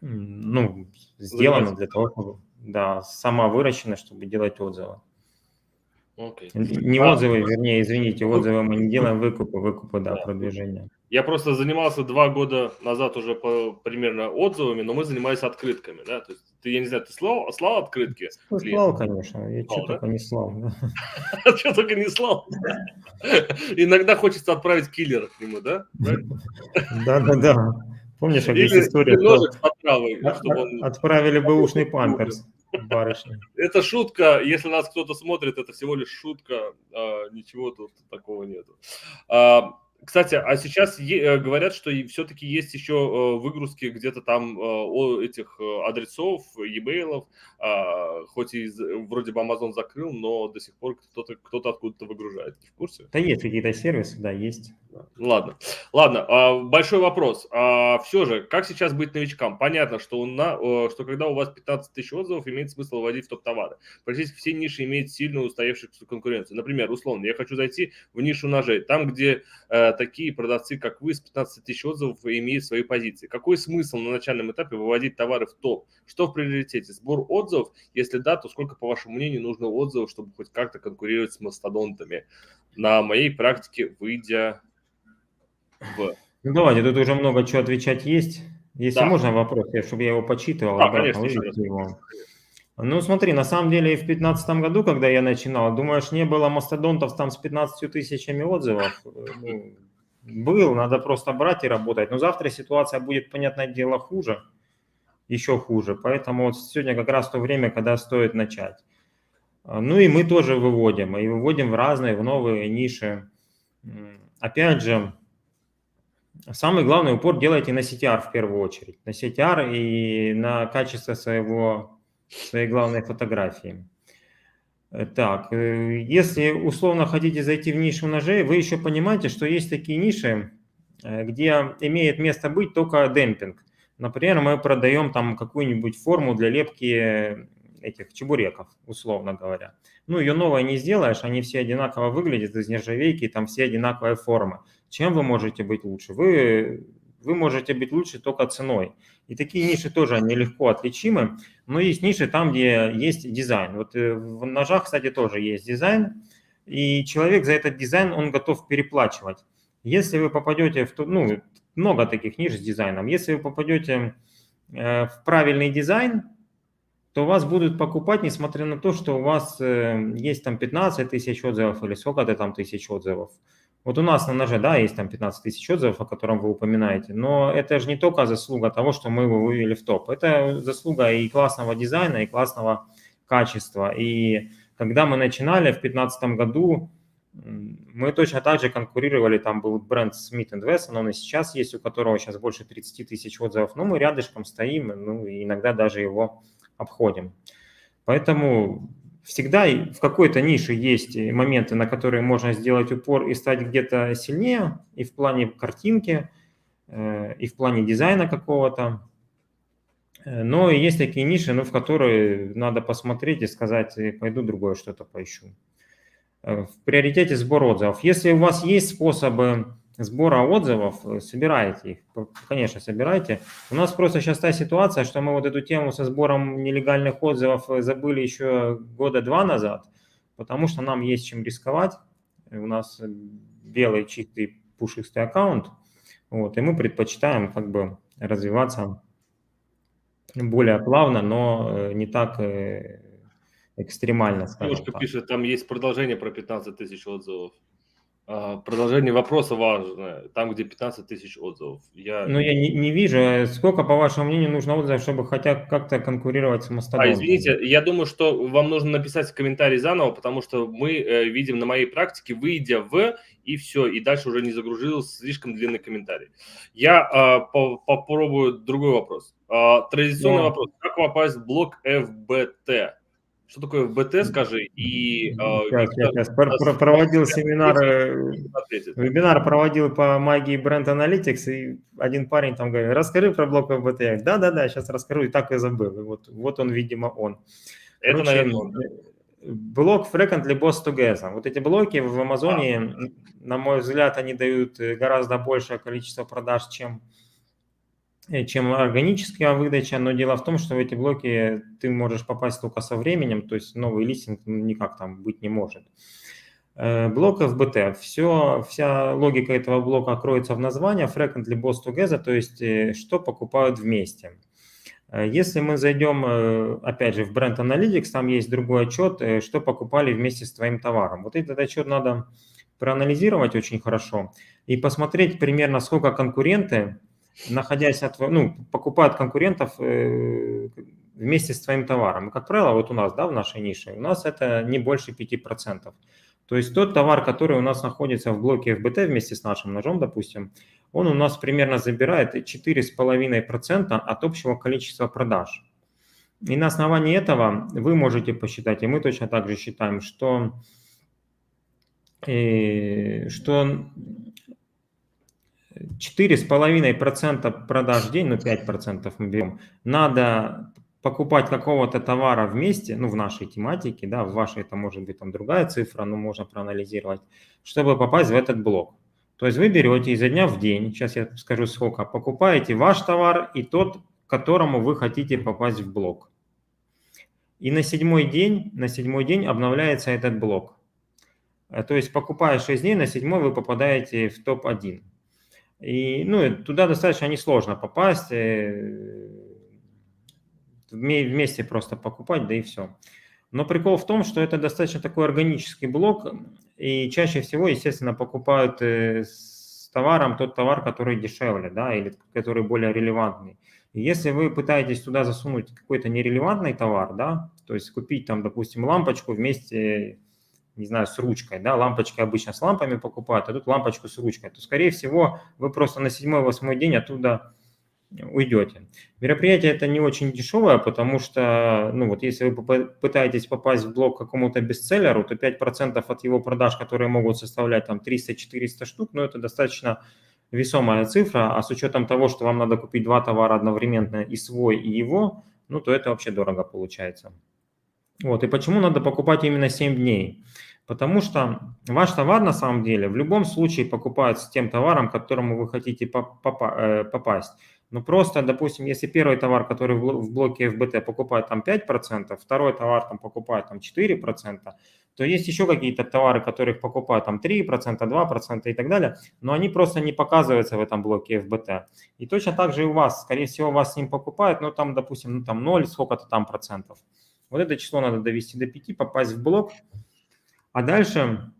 сделана для того, чтобы, да, сама выращена, чтобы делать отзывы. Okay. Не отзывы, вернее, извините, отзывы мы не делаем, выкупы, да, продвижение. Я просто занимался 2 года назад уже примерно отзывами, но мы занимались открытками, да, то есть ты, я не знаю, ты слал открытки? Слал, конечно, я что только не слал. Что только не слал. Иногда хочется отправить киллера к нему, да? Да. Помнишь, как есть история, отправили бэушный памперс барышне. Это шутка, если нас кто-то смотрит, это всего лишь шутка, ничего тут такого нету. Кстати, а сейчас говорят, что все-таки есть еще выгрузки где-то там этих адресов, e-mail'ов, хоть и вроде бы Amazon закрыл, но до сих пор кто-то откуда-то выгружает. Ты в курсе? Да есть какие-то сервисы, да, есть. Ладно. Большой вопрос. Все же, как сейчас быть новичкам? Понятно, что когда у вас 15 тысяч отзывов, имеет смысл вводить в топ-товары. Практически все ниши имеют сильную устоявшуюся конкуренцию. Например, условно, я хочу зайти в нишу ножей, там, где такие продавцы, как вы, с 15 тысяч отзывов имеют свои позиции. Какой смысл на начальном этапе выводить товары в топ? Что в приоритете? Сбор отзывов? Если да, то сколько, по вашему мнению, нужно отзывов, чтобы хоть как-то конкурировать с мастодонтами? На моей практике, выйдя давайте, тут уже много чего отвечать есть. Если можно вопрос, чтобы я его почитывал, обратно вывести его. Ну, смотри, на самом деле в 2015 году, когда я начинал, думаешь, не было мастодонтов там с 15 тысячами отзывов? Был, надо просто брать и работать. Но завтра ситуация будет, понятное дело, хуже, еще хуже. Поэтому вот сегодня как раз то время, когда стоит начать. Ну и мы тоже выводим, и выводим в разные, в новые ниши. Опять же, самый главный упор делайте на CTR в первую очередь. На CTR и на качество своей главной фотографии. Так, если условно хотите зайти в нишу ножей, вы еще понимаете, что есть такие ниши, где имеет место быть только демпинг. Например, мы продаем там какую-нибудь форму для лепки этих чебуреков, условно говоря. Ну, ее новой не сделаешь, они все одинаково выглядят из нержавейки, там все одинаковые формы. Чем вы можете быть лучше? Вы можете быть лучше только ценой. И такие ниши тоже, они легко отличимы, но есть ниши там, где есть дизайн. Вот в ножах, кстати, тоже есть дизайн, и человек за этот дизайн, он готов переплачивать. Если вы попадете в... Ну, много таких ниш с дизайном. Если вы попадете в правильный дизайн, то вас будут покупать, несмотря на то, что у вас есть там 15 тысяч отзывов или сколько-то там тысяч отзывов. Вот у нас на ноже, да, есть там 15 тысяч отзывов, о котором вы упоминаете, но это же не только заслуга того, что мы его вывели в топ. Это заслуга и классного дизайна, и классного качества. И когда мы начинали в 2015 году, мы точно так же конкурировали, там был бренд Smith Wesson, он и сейчас есть, у которого сейчас больше 30 тысяч отзывов, но мы рядышком стоим, ну, и иногда даже его обходим. Поэтому всегда в какой-то нише есть моменты, на которые можно сделать упор и стать где-то сильнее, и в плане картинки, и в плане дизайна какого-то. Но есть такие ниши, ну, в которые надо посмотреть и сказать, пойду другое что-то поищу. В приоритете сбор отзывов. Если у вас есть способы сбора отзывов, собирайте их, конечно, собирайте. У нас просто сейчас та ситуация, что мы вот эту тему со сбором нелегальных отзывов забыли еще года 2 назад, потому что нам есть чем рисковать. У нас белый, чистый, пушистый аккаунт, вот, и мы предпочитаем как бы развиваться более плавно, но не так экстремально, скажем Девушка так. пишет, там есть продолжение про 15 тысяч отзывов. Продолжение вопроса важное, там, где 15 тысяч отзывов. Ну, я не вижу, сколько, по вашему мнению, нужно отзывов, чтобы хотя как-то конкурировать с Мастодонтом? Извините, я думаю, что вам нужно написать комментарий заново, потому что мы видим на моей практике, выйдя и все, и дальше уже не загрузился слишком длинный комментарий. Я попробую другой вопрос. Традиционный вопрос. Как попасть в блок FBT? Что такое FBT, скажи? Сейчас. Проводил вебинар проводил по магии Brand Analytics, и один парень там говорит, расскажи про блок FBT. Да, сейчас расскажу, и так и забыл. И вот он, видимо, он. Это, наверное, он. Блок Frequently Boss Together. Вот эти блоки в Амазоне, на мой взгляд, они дают гораздо большее количество продаж, чем органическая выдача, но дело в том, что в эти блоки ты можешь попасть только со временем, то есть новый листинг никак там быть не может. Блок FBT. Вся логика этого блока кроется в названии Frequently Boss Together, то есть что покупают вместе. Если мы зайдем, опять же, в Brand Analytics, там есть другой отчет, что покупали вместе с твоим товаром. Вот этот отчет надо проанализировать очень хорошо и посмотреть примерно, сколько конкуренты, находясь покупают конкурентов вместе с твоим товаром. И, как правило, вот у нас, да, в нашей нише, у нас это не больше 5%. То есть тот товар, который у нас находится в блоке FBT вместе с нашим ножом, допустим, он у нас примерно забирает 4,5% от общего количества продаж. И на основании этого вы можете посчитать, и мы точно так же считаем, что 4,5% продаж в день, 5% мы берем, надо покупать какого-то товара вместе, в нашей тематике, да, в вашей это может быть там другая цифра, но можно проанализировать, чтобы попасть в этот блок. То есть вы берете изо дня в день, сейчас я скажу сколько, покупаете ваш товар и тот, к которому вы хотите попасть в блок. И на седьмой день обновляется этот блок. То есть покупая 6 дней, на седьмой вы попадаете в топ-1. И туда достаточно несложно попасть, вместе просто покупать, да и все. Но прикол в том, что это достаточно такой органический блок, и чаще всего, естественно, покупают с товаром тот товар, который дешевле, да, или который более релевантный. И если вы пытаетесь туда засунуть какой-то нерелевантный товар, да, то есть купить там, допустим, лампочку вместе, не знаю, с ручкой, да, лампочки обычно с лампами покупают, а тут лампочку с ручкой, то, скорее всего, вы просто на 7-8 день оттуда уйдете. Мероприятие это не очень дешевое, потому что, если вы пытаетесь попасть в блок какому-то бестселлеру, то 5% от его продаж, которые могут составлять там 300-400 штук, это достаточно весомая цифра, а с учетом того, что вам надо купить 2 товара одновременно, и свой, и его, ну, то это вообще дорого получается. Вот, и почему надо покупать именно 7 дней? Потому что ваш товар на самом деле в любом случае покупают с тем товаром, к которому вы хотите попасть. Ну просто, допустим, если первый товар, который в блоке FBT покупает там 5%, второй товар там покупает там 4%, то есть еще какие-то товары, которых покупают там 3%, 2% и так далее, но они просто не показываются в этом блоке FBT. И точно так же и у вас, скорее всего, вас с ним покупают, но там, допустим, ну, там 0, сколько-то там процентов. Вот это число надо довести до 5, попасть в блок, а дальше...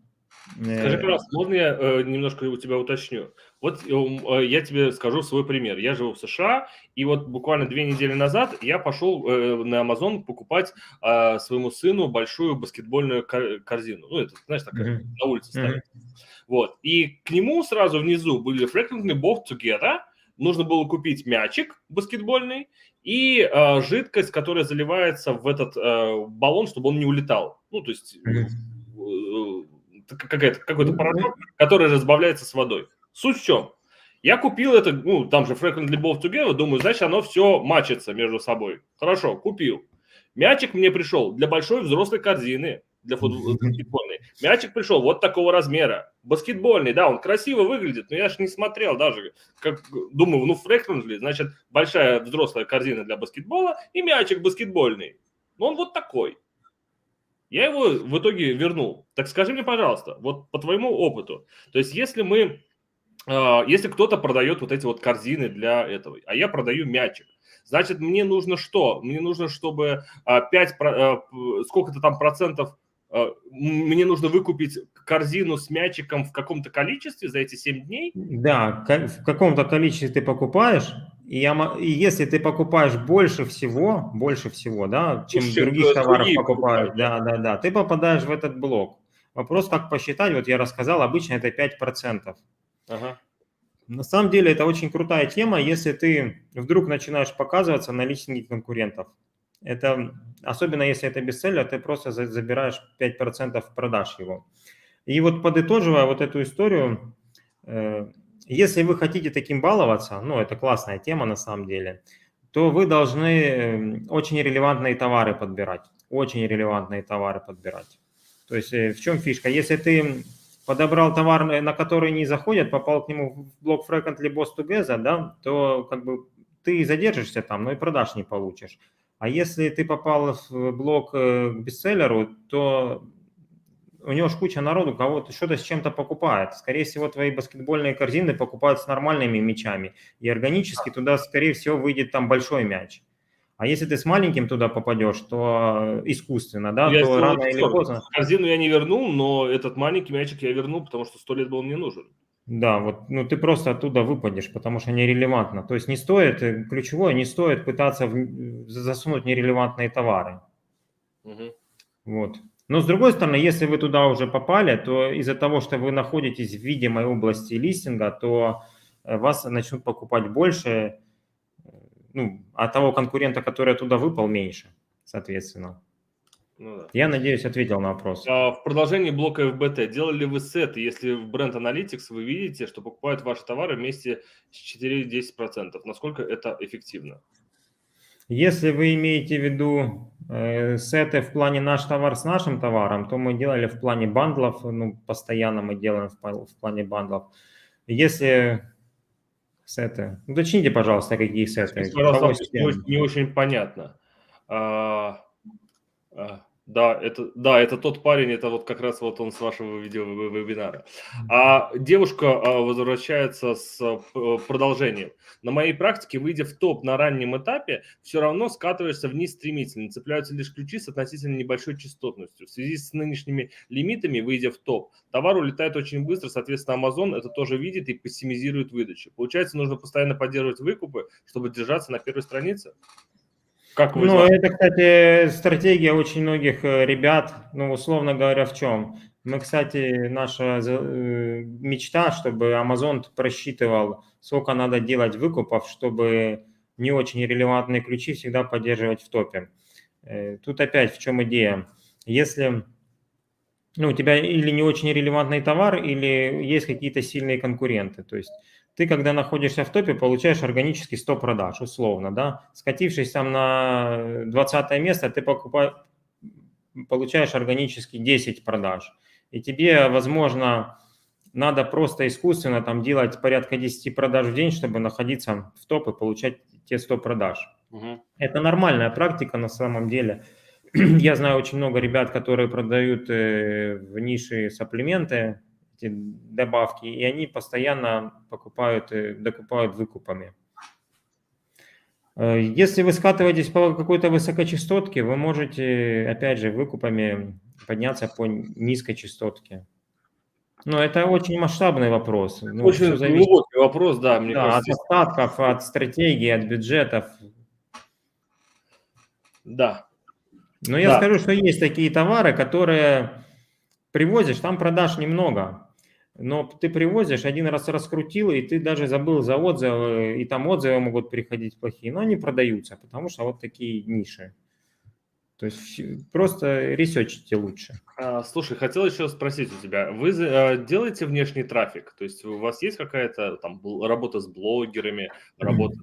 Скажи, пожалуйста, можно я немножко у тебя уточню? Вот я тебе скажу свой пример. Я живу в США, и вот буквально 2 недели назад я пошел на Amazon покупать своему сыну большую баскетбольную корзину. Ну, это, знаешь, такая на улице ставится. Вот. И к нему сразу внизу были frequently bought together. Нужно было купить мячик баскетбольный и жидкость, которая заливается в этот баллон, чтобы он не улетал. Ну, то есть какой-то порошок, который разбавляется с водой. Суть в чем? Я купил это, ну, там же frequently bought together, думаю, значит, оно все мачится между собой. Хорошо, купил. Мячик мне пришел для большой взрослой корзины, для баскетбольной. Мячик пришел вот такого размера. Баскетбольный, да, он красиво выглядит, но я же не смотрел даже. Как, думаю, ну, frequently, значит, большая взрослая корзина для баскетбола и мячик баскетбольный. Но он вот такой. Я его в итоге вернул. Так скажи мне, пожалуйста, вот по твоему опыту, то есть если кто-то продает вот эти вот корзины для этого, а я продаю мячик, значит, мне нужно что? Мне нужно, чтобы 5, сколько-то там процентов, мне нужно выкупить корзину с мячиком в каком-то количестве за эти 7 дней? Да, в каком-то количестве ты покупаешь, и если ты покупаешь больше всего, да, чем других товаров покупают, да, ты попадаешь в этот блок. Вопрос, как посчитать, вот я рассказал, обычно это 5%. Ага. На самом деле это очень крутая тема, если ты вдруг начинаешь показываться на листинге конкурентов. Это, особенно если это бестселлер, ты просто забираешь 5% продаж его. И вот подытоживая вот эту историю, если вы хотите таким баловаться, ну это классная тема на самом деле, то вы должны очень релевантные товары подбирать. Очень релевантные товары подбирать. То есть в чем фишка? Если ты подобрал товар, на который не заходят, попал к нему в блок frequently bought together, да, то как бы ты задержишься там, но и продаж не получишь. А если ты попал в блок к бестселлеру, то у него ж куча народу кого-то что-то с чем-то покупает. Скорее всего, твои баскетбольные корзины покупают с нормальными мячами. И органически туда, скорее всего, выйдет там большой мяч. А если ты с маленьким туда попадешь, то искусственно, да, то рано или поздно... Корзину я не вернул, но этот маленький мячик я вернул, потому что 100 лет был мне нужен. Да, вот, ну ты просто оттуда выпадешь, потому что нерелевантно. То есть не стоит, ключевое, не стоит пытаться засунуть нерелевантные товары. Вот. Но с другой стороны, если вы туда уже попали, то из-за того, что вы находитесь в видимой области листинга, то вас начнут покупать больше, ну, а того конкурента, который туда выпал, меньше, соответственно. Ну, да. Я надеюсь, ответил на вопрос. В продолжении блока FBT, делали ли вы сеты, если в Brand Analytics вы видите, что покупают ваши товары вместе с 4-10%? Насколько это эффективно? Если вы имеете в виду сеты в плане наш товар с нашим товаром, то мы делали в плане бандлов, ну, постоянно мы делаем в плане бандлов. Если сеты, уточните, пожалуйста, какие сеты. Пожалуйста, не очень понятно. Да, это тот парень, это вот как раз вот он с вашего видео-вебинара. Девушка возвращается с продолжением. На моей практике, выйдя в топ на раннем этапе, все равно скатываешься вниз стремительно. Цепляются лишь ключи с относительно небольшой частотностью. В связи с нынешними лимитами, выйдя в топ, товар улетает очень быстро, соответственно, Amazon это тоже видит и пессимизирует выдачу. Получается, нужно постоянно поддерживать выкупы, чтобы держаться на первой странице? Как вы ну, это, кстати, стратегия очень многих ребят, ну, условно говоря, в чем? Мы, кстати, наша мечта, чтобы Amazon просчитывал, сколько надо делать выкупов, чтобы не очень релевантные ключи всегда поддерживать в топе. Тут опять в чем идея? Если ну, у тебя или не очень релевантный товар, или есть какие-то сильные конкуренты. То есть ты, когда находишься в топе, получаешь органически 100 продаж, условно, да. Скатившись там на 20 место, ты получаешь органически 10 продаж. И тебе, возможно, надо просто искусственно там делать порядка 10 продаж в день, чтобы находиться в топ и получать те 100 продаж. Это нормальная практика на самом деле. Я знаю очень много ребят, которые продают в нише сапплименты, эти добавки, и они постоянно докупают выкупами. Если вы скатываетесь по какой-то высокочастотке, вы можете, опять же, выкупами подняться по низкой частотке. Но это очень масштабный вопрос. Ну, все Очень зависит, глубокий вопрос, да, мне да, от кажется. остатков, от стратегии, от бюджетов. Да, Но я да. скажу, что есть такие товары, которые привозишь, там продаж немного. Но ты привозишь, один раз раскрутил, и ты даже забыл за отзывы, и там отзывы могут приходить плохие, но они продаются, потому что вот такие ниши. То есть просто ресерчите лучше. Слушай, хотел еще спросить у тебя, вы делаете внешний трафик? То есть у вас есть какая-то там работа с блогерами, работа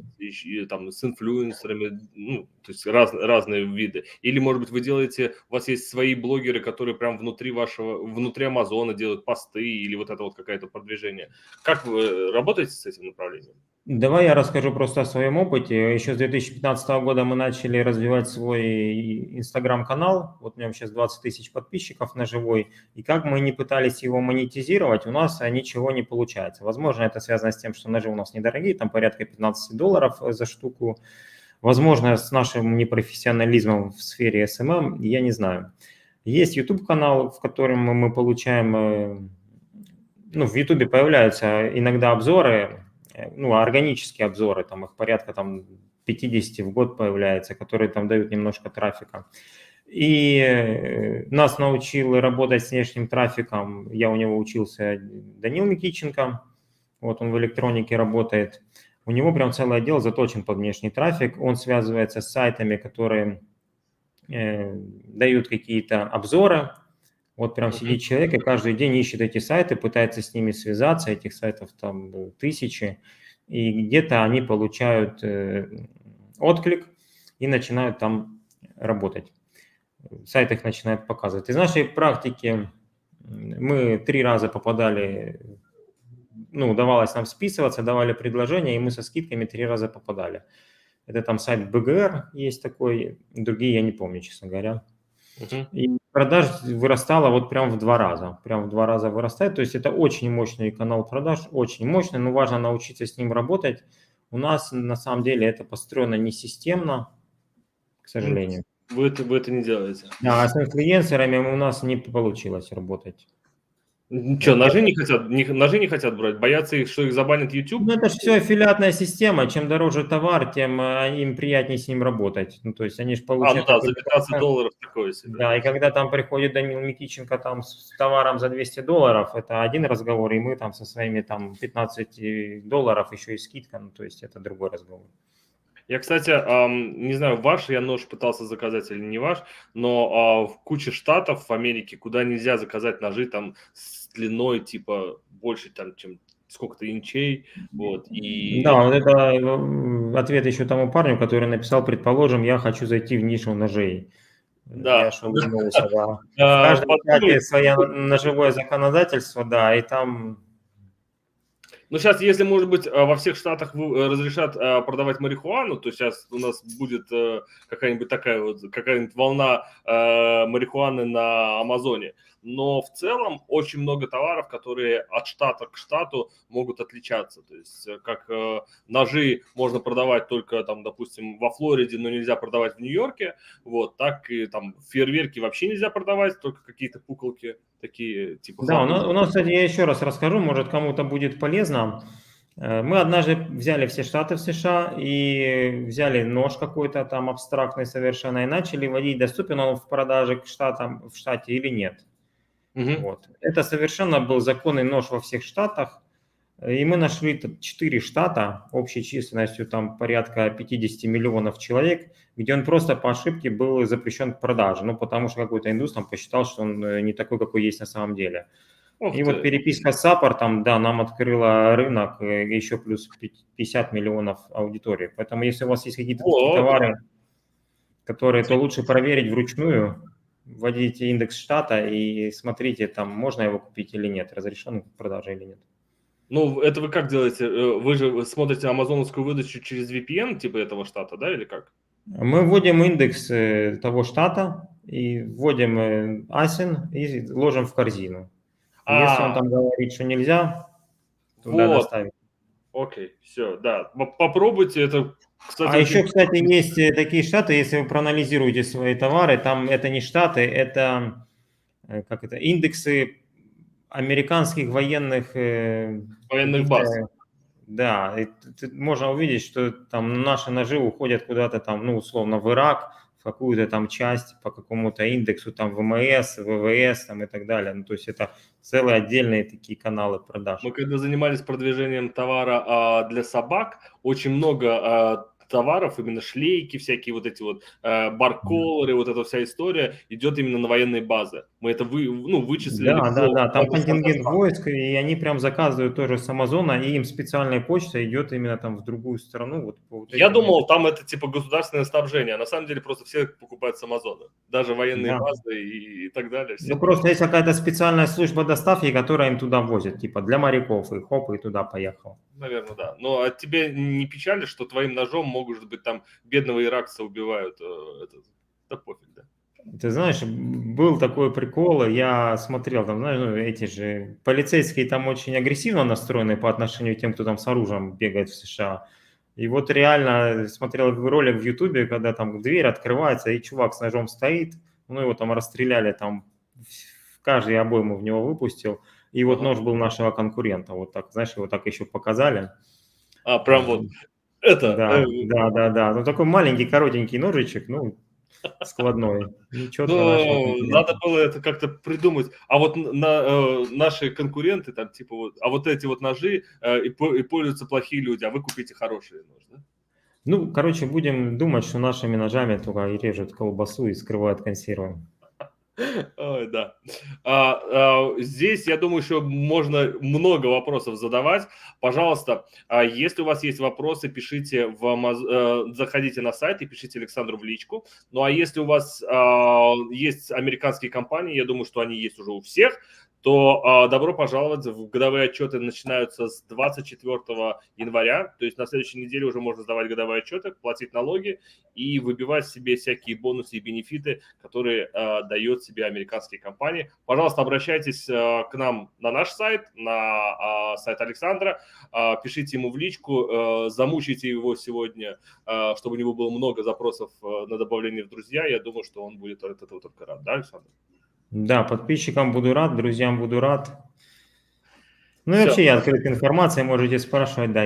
там с инфлюенсерами, ну, то есть разные виды? Или, может быть, у вас есть свои блогеры, которые прям внутри Амазона делают посты или вот это вот какое-то продвижение? Как вы работаете с этим направлением? Давай я расскажу просто о своем опыте. Еще с 2015 года мы начали развивать свой Инстаграм-канал. Вот у него сейчас 20 тысяч подписчиков на живой. И как мы не пытались его монетизировать, у нас ничего не получается. Возможно, это связано с тем, что ножи у нас недорогие, там порядка $15 за штуку. Возможно, с нашим непрофессионализмом в сфере SMM, я не знаю. Есть YouTube-канал, в котором мы получаем... Ну, в YouTube появляются иногда обзоры, ну, органические обзоры, там их порядка там 50 в год появляется, которые там дают немножко трафика. И нас научил работать с внешним трафиком, я у него учился, Данил Микиченко, вот он в электронике работает. У него прям целый отдел заточен под внешний трафик, он связывается с сайтами, которые дают какие-то обзоры. Вот прям сидит человек и каждый день ищет эти сайты, пытается с ними связаться, этих сайтов там тысячи, и где-то они получают отклик и начинают там работать. Сайт их начинает показывать. Из нашей практики мы 3 раза попадали, ну, удавалось нам списываться, давали предложения, и мы со скидками 3 раза попадали. Это там сайт БГР есть такой, другие я не помню, честно говоря. И продаж вырастала вот прям в 2 раза. Прям в 2 раза вырастает. То есть это очень мощный канал продаж, очень мощный, но важно научиться с ним работать. У нас на самом деле это построено не системно, к сожалению. Вы это не делаете. Да, а с инфлюенсерами у нас не получилось работать. Что, ножи не хотят брать? Боятся, что их забанит YouTube? Ну, это же все аффилиатная система. Чем дороже товар, тем им приятнее с ним работать. Ну, то есть они же Ну получают... да, за $15 такое себе. Да, и когда там приходит Данил Микиченко там с товаром за $200, это один разговор, и мы там со своими там $15 еще и скидка, ну, то есть это другой разговор. Я, кстати, не знаю, ваш я нож пытался заказать или не ваш, но в куче штатов в Америке, куда нельзя заказать ножи там с длиной типа больше там, чем сколько-то инчей, вот, и... Да, вот это ответ еще тому парню, который написал, предположим, я хочу зайти в нишу ножей. Да. Я что улыбнулся, да. В каждом штате свое ножевое законодательство, да, и там... Ну, сейчас, если, может быть, во всех штатах разрешат продавать марихуану, то сейчас у нас будет какая-нибудь такая вот, какая-нибудь волна марихуаны на Амазоне. Но в целом очень много товаров, которые от штата к штату могут отличаться. То есть как ножи можно продавать только, там, допустим, во Флориде, но нельзя продавать в Нью-Йорке, вот, так и там фейерверки вообще нельзя продавать, только какие-то пуколки такие, типа... Да, у нас, кстати, я еще раз расскажу, может, кому-то будет полезно. Мы однажды взяли все штаты в США и взяли нож какой-то там абстрактный совершенно и начали вводить, доступен он в продаже к штатам, в штате или нет. Вот. Это совершенно был законный нож во всех штатах. И мы нашли 4 штата общей численностью там порядка 50 миллионов человек, где он просто по ошибке был запрещен к продаже. Ну, потому что какой-то индус там посчитал, что он не такой, какой есть на самом деле. И вот переписка с саппортом, да, нам открыла рынок, еще плюс 50 миллионов аудитории. Поэтому если у вас есть какие-то такие товары, которые, то лучше проверить вручную, вводите индекс штата и смотрите, там можно его купить или нет, разрешен к продаже или нет. Ну, это вы как делаете? Вы же смотрите амазоновскую выдачу через VPN типа этого штата, да, или как? Мы вводим индекс того штата и вводим ASIN и ложим в корзину. Если он там говорит, что нельзя, туда доставить. Окей, все, да. Попробуйте это. Кстати, еще, кстати, есть такие штаты, если вы проанализируете свои товары, там это не штаты, это индексы американских военных баз. Да, можно увидеть, что там наши ножи уходят куда-то там, ну, условно, в Ирак, в какую-то там часть по какому-то индексу, там ВМС, ВВС там и так далее. Ну, то есть это целые отдельные такие каналы продаж. Мы когда занимались продвижением товара для собак, очень много товаров, именно шлейки всякие, вот эти вот барколеры, вот эта вся история идет именно на военные базы. Мы это вычислили. Да, там контингент войск, и они прям заказывают тоже с Амазона, и им специальная почта идет именно там в другую страну. Я думал, там это типа государственное снабжение, а на самом деле просто все покупают с Амазона, даже военные базы и так далее. Ну просто есть какая-то специальная служба доставки, которая им туда возит, типа для моряков, и хоп, и туда поехал. Наверное, да. Но а тебе не печали, что твоим ножом могут быть там бедного иракца убивают? Да пофиг, да. Ты знаешь, был такой прикол, я смотрел, там, знаешь, эти же полицейские там очень агрессивно настроены по отношению к тем, кто там с оружием бегает в США. И вот реально смотрел ролик в Ютубе, когда там дверь открывается, и чувак с ножом стоит, ну его там расстреляли, там в каждый обойму в него выпустил. И вот нож был нашего конкурента, вот так, знаешь, его так еще показали. Прям вот это? Да. Ну, такой маленький, коротенький ножичек, ну, складной. Надо было это как-то придумать. А вот наши конкуренты, там, типа, вот эти вот ножи и пользуются плохие люди, а вы купите хорошие ножи, да? Ну, короче, будем думать, что нашими ножами только и режут колбасу и скрывают консервы. Ой, да. Здесь, я думаю, еще можно много вопросов задавать. Пожалуйста, если у вас есть вопросы, пишите заходите на сайт и пишите Александру в личку. Ну, а если у вас есть американские компании, я думаю, что они есть уже у всех, то добро пожаловать. Годовые отчеты начинаются с 24 января, то есть на следующей неделе уже можно сдавать годовые отчеты, платить налоги и выбивать себе всякие бонусы и бенефиты, которые дает себе американские компании. Пожалуйста, обращайтесь к нам на наш сайт, на сайт Александра, пишите ему в личку, замучите его сегодня, чтобы у него было много запросов на добавление в друзья. Я думаю, что он будет от этого только рад. Да, Александр? Да, подписчикам буду рад, друзьям буду рад. Ну и вообще я открыт информацией, можете спрашивать, да,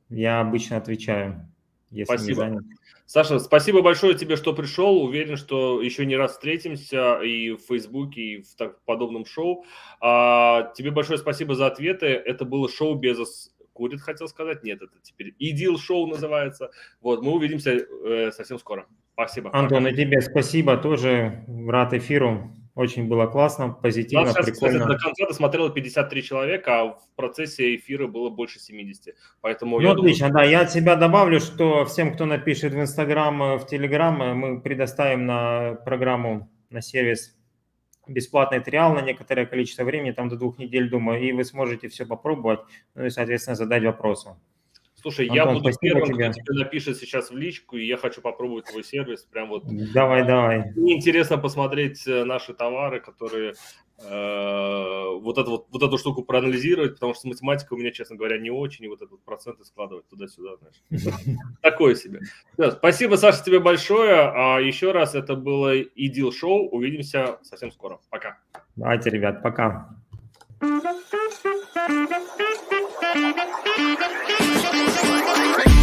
я обычно отвечаю, если не занят. Саша, спасибо большое тебе, что пришел. Уверен, что еще не раз встретимся и в Фейсбуке, и в подобном шоу. Тебе большое спасибо за ответы. Это было шоу «Безос курит», хотел сказать. Нет, это теперь «Идил шоу» называется. Вот, мы увидимся совсем скоро. Спасибо. Антон, и тебе спасибо, тоже рад эфиру. Очень было классно, позитивно, сейчас, прикольно. Кстати, до конца досмотрело 53 человека, а в процессе эфира было больше 70. Поэтому отлично, да. Я от себя добавлю, что всем, кто напишет в Инстаграм, в Телеграм, мы предоставим на программу, на сервис бесплатный триал на некоторое количество времени, там до 2 недель, думаю, и вы сможете все попробовать, ну и, соответственно, задать вопросы. Слушай, Антон, я буду первым, кто тебе напишет сейчас в личку, и я хочу попробовать твой сервис. Прям вот. Давай. Мне интересно посмотреть наши товары, которые вот эту штуку проанализировать, потому что математика у меня, честно говоря, не очень, и вот этот проценты складывать туда-сюда, знаешь. Такое себе. Спасибо, Саша, тебе большое. Еще раз, это было Идил шоу. Увидимся совсем скоро. Пока. Давайте, ребят, пока. Right.